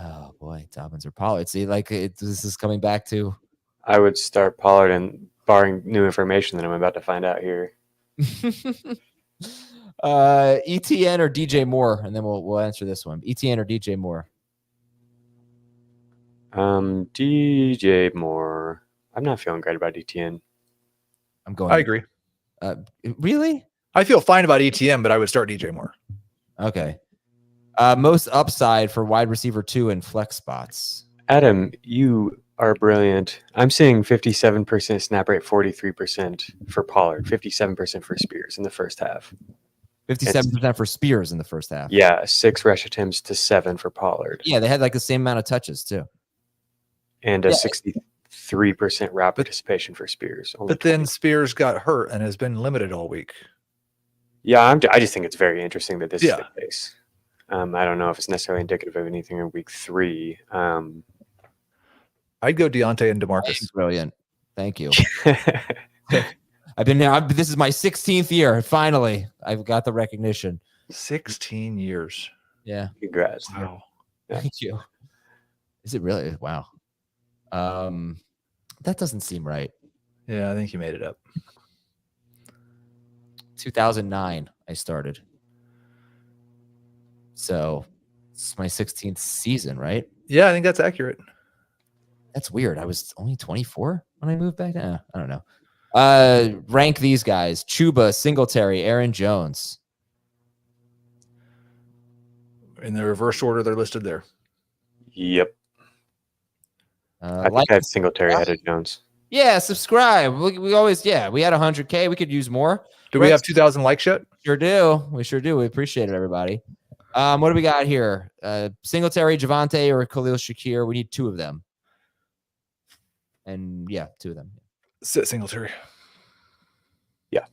Oh boy, Dobbins or Pollard. See, like this is coming back to. I would start Pollard, and barring new information that I'm about to find out here. ETN or DJ Moore, and then we'll answer this one. ETN or DJ Moore. DJ Moore. I'm not feeling great about ETN. I'm going. I agree. Really? I feel fine about ETN, but I would start DJ Moore. Okay. Most upside for wide receiver 2 in flex spots. Adam, you are brilliant. I'm seeing 57% snap rate, 43% for Pollard, 57% for Spears in the first half. 57% for Spears in the first half. Yeah, 6 rush attempts to 7 for Pollard. Yeah, they had like the same amount of touches too. And a 63% route participation for Spears. Only But then 20. Spears got hurt and has been limited all week. Yeah, I just think it's very interesting that this is Yeah. the case. I don't know if it's necessarily indicative of anything in week 3. I'd go Deontay and He's DeMarcus. brilliant. Thank you. I've been now. This is my 16th year. Finally, I've got the recognition. 16 years. Yeah. Congrats. Wow. Yeah. Thank you. Is it really? Wow. That doesn't seem right. Yeah, I think you made it up. 2009, I started. So it's my 16th season, right? Yeah, I think that's accurate. That's weird. I was only 24 when I moved back. I don't know. Rank these guys: Chuba, Singletary, Aaron Jones. In the reverse order, they're listed there. Yep. I think Like, I have Singletary ahead of Jones. yeah, subscribe. We always, we had 100K. We could use more. Do we have 2,000 likes yet? Sure do. We sure do. We appreciate it, everybody. What do we got here? Singletary, Javante, or Khalil Shakir? We need 2 of them. And yeah, 2 of them. Sit Singletary. Yeah.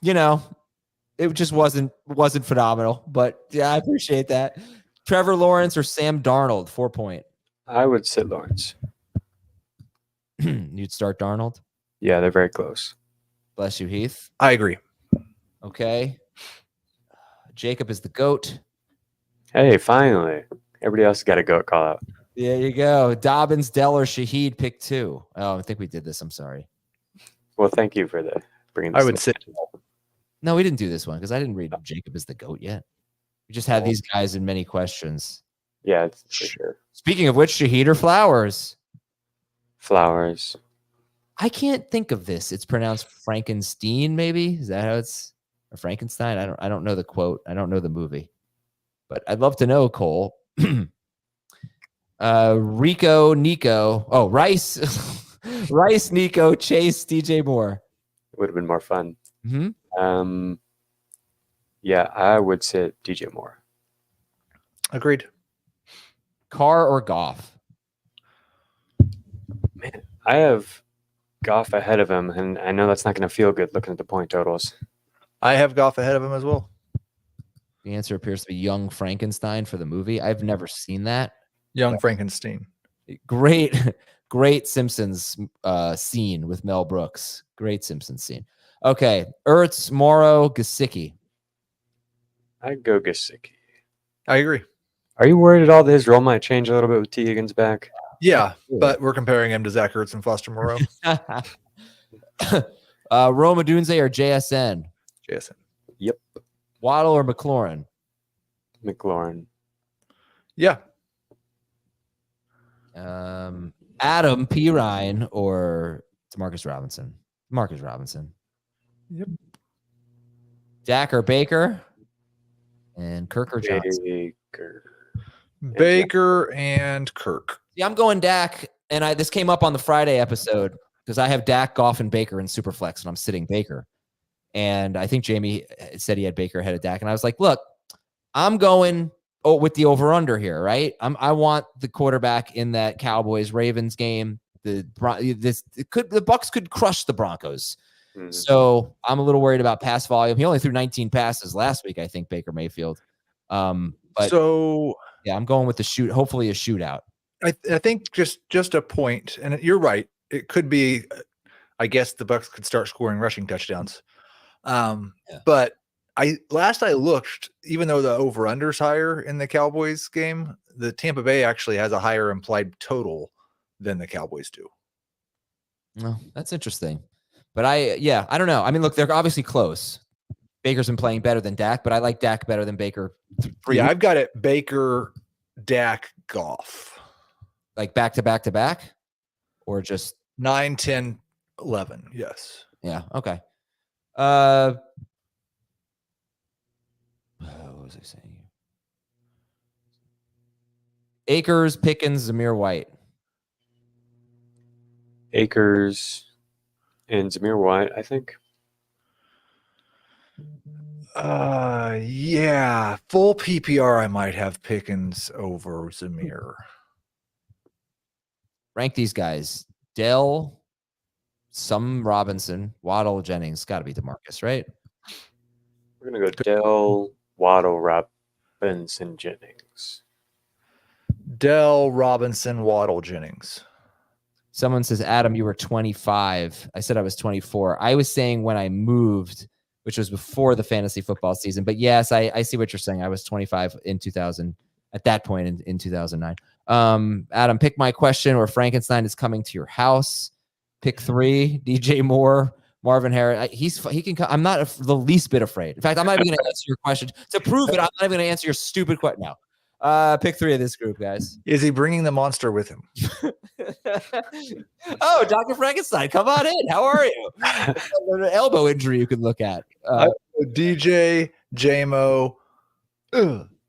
You know, it just wasn't phenomenal, but yeah, I appreciate that. Trevor Lawrence or Sam Darnold, 4 point. I would sit Lawrence. You'd start Darnold. Yeah, they're very close. Bless you, Heath. I agree. Okay. Jacob is the GOAT. Hey, finally. Everybody else got a goat call out. There you go. Dobbins, Dell, or Shaheed, pick 2. Oh, I think we did this. I'm sorry. Well, thank you for bringing this. I would sit. No, we didn't do this one because I didn't read Jacob is the GOAT yet. We just had these guys in many questions. Yeah, it's for sure. Speaking of which, Shaheed or Flowers? Flowers. I can't think of this. It's pronounced Frankenstein, maybe? Is that how it's or Frankenstein? I don't know the quote. I don't know the movie. But I'd love to know, Cole. Rico, Nico. Oh, Rice. Rice, Nico, Chase, DJ Moore. It would have been more fun. Mm-hmm. Yeah, I would sit DJ Moore. Agreed. Carr or Goff? Man, I have Goff ahead of him, and I know that's not going to feel good looking at the point totals. I have Goff ahead of him as well. The answer appears to be Young Frankenstein for the movie. I've never seen that. Young Frankenstein. Great Simpsons scene with Mel Brooks. Great Simpsons scene. Okay, Ertz, Morrow, Gesicki. I'd go Gesicki. I agree. Are you worried at all that his role might change a little bit with T. Higgins back? Yeah, but we're comparing him to Zach Ertz and Foster Moreau. Roma Dunze or JSN? JSN. Yep. Waddle or McLaurin? McLaurin. Yeah. Adam P. Ryan or Demarcus Robinson? Demarcus Robinson. Yep. Dak or Baker? And Kirk or Johnson? Baker and Kirk. Yeah, I'm going Dak, and this came up on the Friday episode because I have Dak, Goff, and Baker in Superflex, and I'm sitting Baker. And I think Jamie said he had Baker ahead of Dak, and I was like, look, I'm going with the over-under here, right? I want the quarterback in that Cowboys-Ravens game. The Bucs could crush the Broncos. Mm-hmm. So I'm a little worried about pass volume. He only threw 19 passes last week, I think, Baker Mayfield. But so yeah, I'm going with the hopefully a shootout. I think just a point, and you're right. It could be, I guess the Bucs could start scoring rushing touchdowns. But last I looked, even though the over-under's higher in the Cowboys game, the Tampa Bay actually has a higher implied total than the Cowboys do. No, that's interesting. But I don't know. I mean, look, they're obviously close. Baker's been playing better than Dak, but I like Dak better than Baker. I've got it Baker, Dak, Goff. Like back to back to back? Or just 9, 10, 11. Yes. yeah, okay. What was I saying? Akers, Pickens, Zamir White. Akers and Zamir White, I think. Yeah. Full PPR, I might have Pickens over Zamir. Rank these guys. Dell, some Robinson, Waddle, Jennings. Got to be DeMarcus, right? We're going to go Dell, Waddle, Robinson, Jennings. Dell, Robinson, Waddle, Jennings. Someone says, Adam, you were 25. I said I was 24. I was saying when I moved, which was before the fantasy football season. But yes, I see what you're saying. I was 25 in 2000, at that point in 2009. Adam, pick my question or Frankenstein is coming to your house. Pick 3, DJ Moore, Marvin Harris. He can come. I'm not the least bit afraid. In fact, I'm not even going to answer your question. To prove it, I'm not even going to answer your stupid question now. Pick 3 of this group, guys. Is he bringing the monster with him? Oh, Dr. Frankenstein, come on in. How are you? An elbow injury you can look at. DJ, JMO.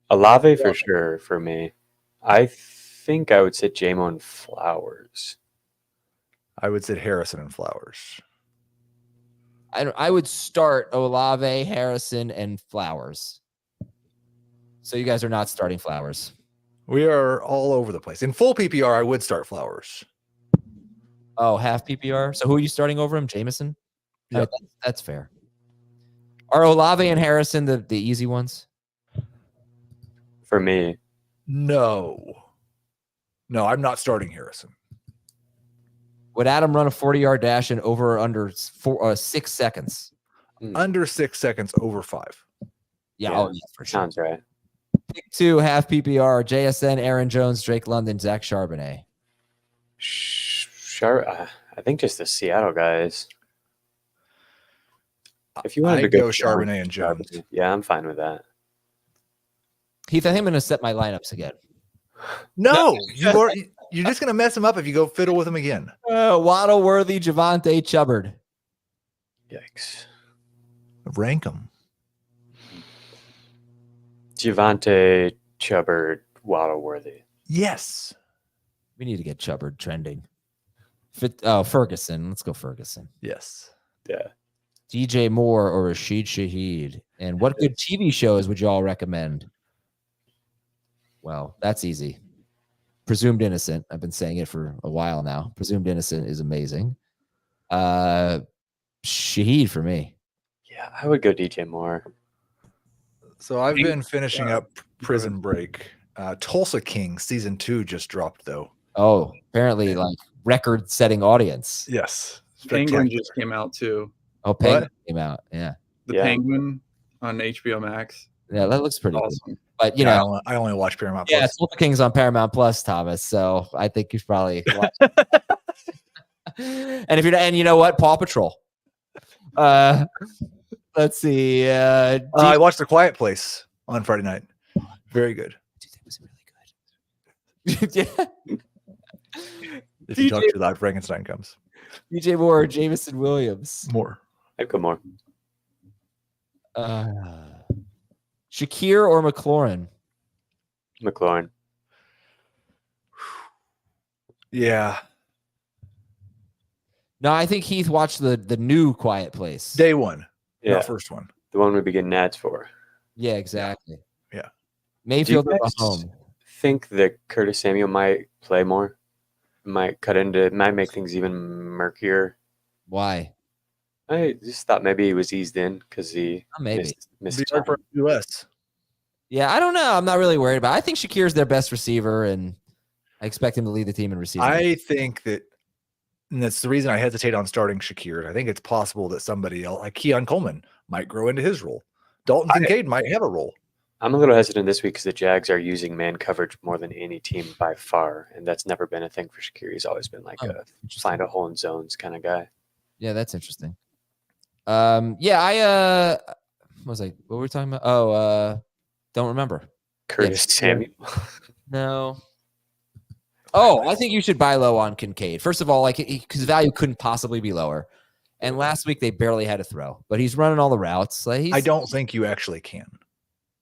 Olave for sure for me. I think I would say JMO and Flowers. I would say Harrison and Flowers. I would start Olave, Harrison, and Flowers. So you guys are not starting Flowers. We are all over the place. In full PPR, I would start Flowers. Oh, half PPR. So who are you starting over him? Jameson? Yep. That's fair. Are Olave and Harrison the easy ones? For me. No, I'm not starting Harrison. Would Adam run a 40-yard dash in over or under 6 seconds? Under 6 seconds, over 5. Yeah, Yeah, oh, yeah, for sure. Sounds right. Pick 2, half PPR, JSN, Aaron Jones, Drake London, Zach Charbonnet. Sure. I think just the Seattle guys. If you wanted to I'd go Charbonnet and Jones. Yeah, I'm fine with that. Heath, I think I'm going to set my lineups again. No, you're just going to mess him up if you go fiddle with him again. Waddle, Worthy, Javonte, Chubbard. Yikes. Rank them. Javonte, Chubbard, Waddle-Worthy. Yes. We need to get Chubbard trending. Ferguson. Let's go Ferguson. Yes. Yeah. DJ Moore or Rashid Shaheed. And what good TV shows would you all recommend? Well, that's easy. Presumed Innocent. I've been saying it for a while now. Presumed Innocent is amazing. Shaheed for me. Yeah, I would go DJ Moore. So I've been finishing up Prison Break. Tulsa King season 2 just dropped though. Oh, apparently like record-setting audience. Yes. Penguin just came out too. Oh, Penguin came out. Yeah. The Yeah. Penguin on HBO Max. Yeah, that looks pretty Awesome. good. But you Yeah, know, I only watch Paramount yeah, Plus. Tulsa King's on Paramount Plus, Thomas. So I think you should probably watch. And if you're, and you know what, Paw Patrol. Let's see. I watched The Quiet Place on Friday night. Very good. Dude, that was really good. Yeah. If you talk to that, Frankenstein comes. DJ Moore, Jameson Williams. More. I'd go Moore. Shakir or McLaurin? McLaurin. Yeah. No, I think Heath watched the new Quiet Place. Day one. Yeah. Not first one. The one we'd be getting ads for. Yeah, exactly. Yeah. Mayfield Do you or guys Mahomes? think that Curtis Samuel might play more? Might make things even murkier. Why? I just thought maybe he was eased in because he Maybe. missed Be time. hard for US. Yeah, I don't know. I'm not really worried about it. I think Shakir's their best receiver, and I expect him to lead the team in receiving. I think that, and that's the reason I hesitate on starting Shakir. I think it's possible that somebody else, like Keon Coleman, might grow into his role. Dalton Kincaid might have a role. I'm a little hesitant this week because the Jags are using man coverage more than any team by far, and that's never been a thing for Shaqiri. He's always been like a find a hole in zones kind of guy. Yeah, that's interesting. What were we talking about? Don't remember. Curtis Samuel. No. Oh, I think you should buy low on Kincaid. First of all, like his value couldn't possibly be lower. And last week they barely had a throw, but he's running all the routes. Like I don't think you actually can.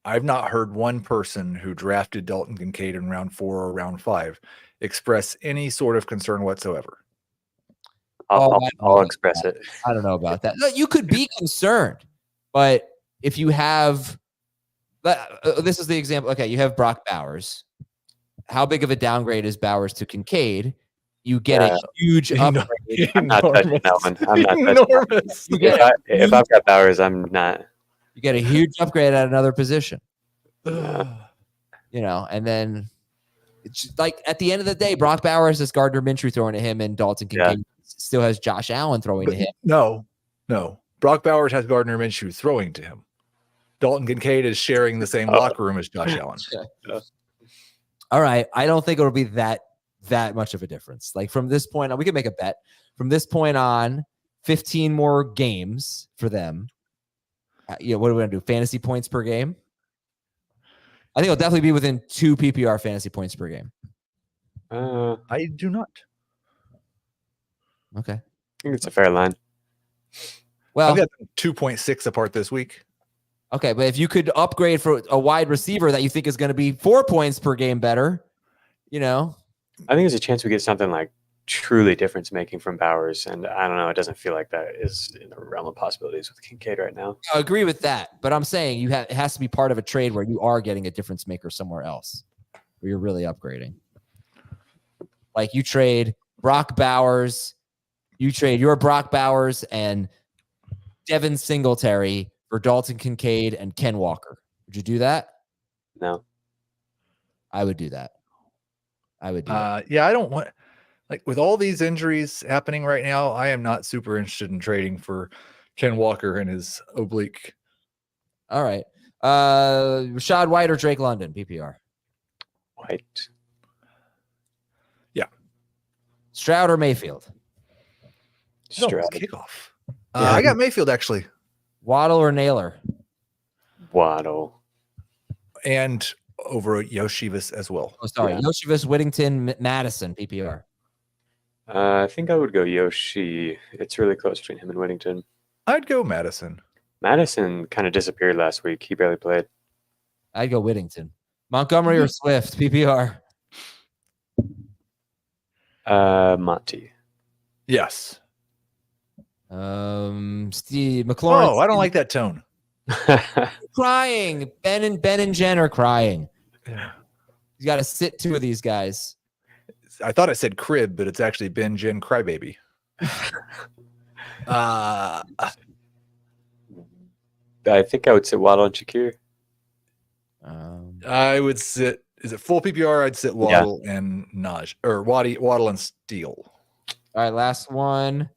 I've not heard one person who drafted Dalton Kincaid in round 4 or round 5 express any sort of concern whatsoever. I'll express it. I don't know about that. No, you could be concerned, but if you have, this is the example. Okay, you have Brock Bowers. How big of a downgrade is Bowers to Kincaid? You get a huge upgrade. I'm not touching that one. I'm not Enormous. If I've got Bowers, I'm not. You get a huge upgrade at another position. Yeah. You know, and then it's like at the end of the day, Brock Bowers has Gardner Minshew throwing to him, and Dalton Kincaid still has Josh Allen throwing to him. No. Brock Bowers has Gardner Minshew throwing to him. Dalton Kincaid is sharing the same locker room as Josh Allen. All right. I don't think it'll be that much of a difference. Like from this point on, we can make a bet. From this point on, 15 more games for them. What are we going to do? Fantasy points per game? I think it'll definitely be within 2 PPR fantasy points per game. I do not. Okay. I think it's a fair line. Well, I've got 2.6 apart this week. Okay, but if you could upgrade for a wide receiver that you think is going to be 4 points per game better, you know. I think there's a chance we get something like truly difference making from Bowers, and I don't know. It doesn't feel like that is in the realm of possibilities with Kincaid right now. I agree with that, but I'm saying it has to be part of a trade where you are getting a difference maker somewhere else, where you're really upgrading. Like you trade Brock Bowers, you trade your Brock Bowers and Devin Singletary for Dalton Kincaid and Ken Walker. Would you do that? No. I would do that. I would do that. Yeah, I don't want, like, with all these injuries happening right now, I am not super interested in trading for Ken Walker and his oblique. All right. Rashad White or Drake London, PPR? White. Yeah. Stroud or Mayfield? Stroud. Kickoff. I got Mayfield, actually. Waddle or Naylor? Waddle. And over Yoshivas as well. Oh, sorry. Yeah. Yoshivas, Whittington, Madison, PPR. I think I would go Yoshi. It's really close between him and Whittington. I'd go Madison. Madison kind of disappeared last week. He barely played. I'd go Whittington. Montgomery or Swift, PPR? Monty. Yes. Steve McLaurin. Oh, I don't like that tone. Crying. Ben and Jen are crying. Yeah. You got to sit 2 of these guys. I thought it said crib, but it's actually Ben, Jen, Crybaby. I think I would sit Waddle and Shakir. I would sit. Is it full PPR? I'd sit Waddle and Naj, or Waddle and Steele. All right, last one.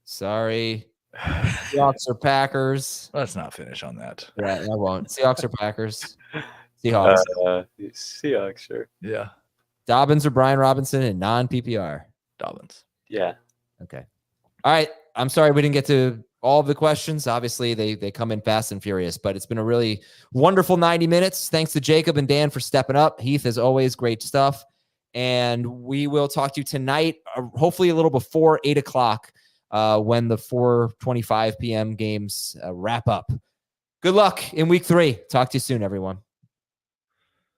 Sorry. Seahawks or Packers? Let's not finish on that. Yeah, I won't. Seahawks or Packers? Seahawks. Seahawks, sure. Yeah. Dobbins or Brian Robinson in non-PPR? Dobbins. Yeah. Okay. All right. I'm sorry we didn't get to all of the questions. Obviously, they come in fast and furious, but it's been a really wonderful 90 minutes. Thanks to Jacob and Dan for stepping up. Heath, as always, great stuff. And we will talk to you tonight, hopefully a little before 8 o'clock when the 4:25 p.m. games wrap up. Good luck in week 3. Talk to you soon, everyone.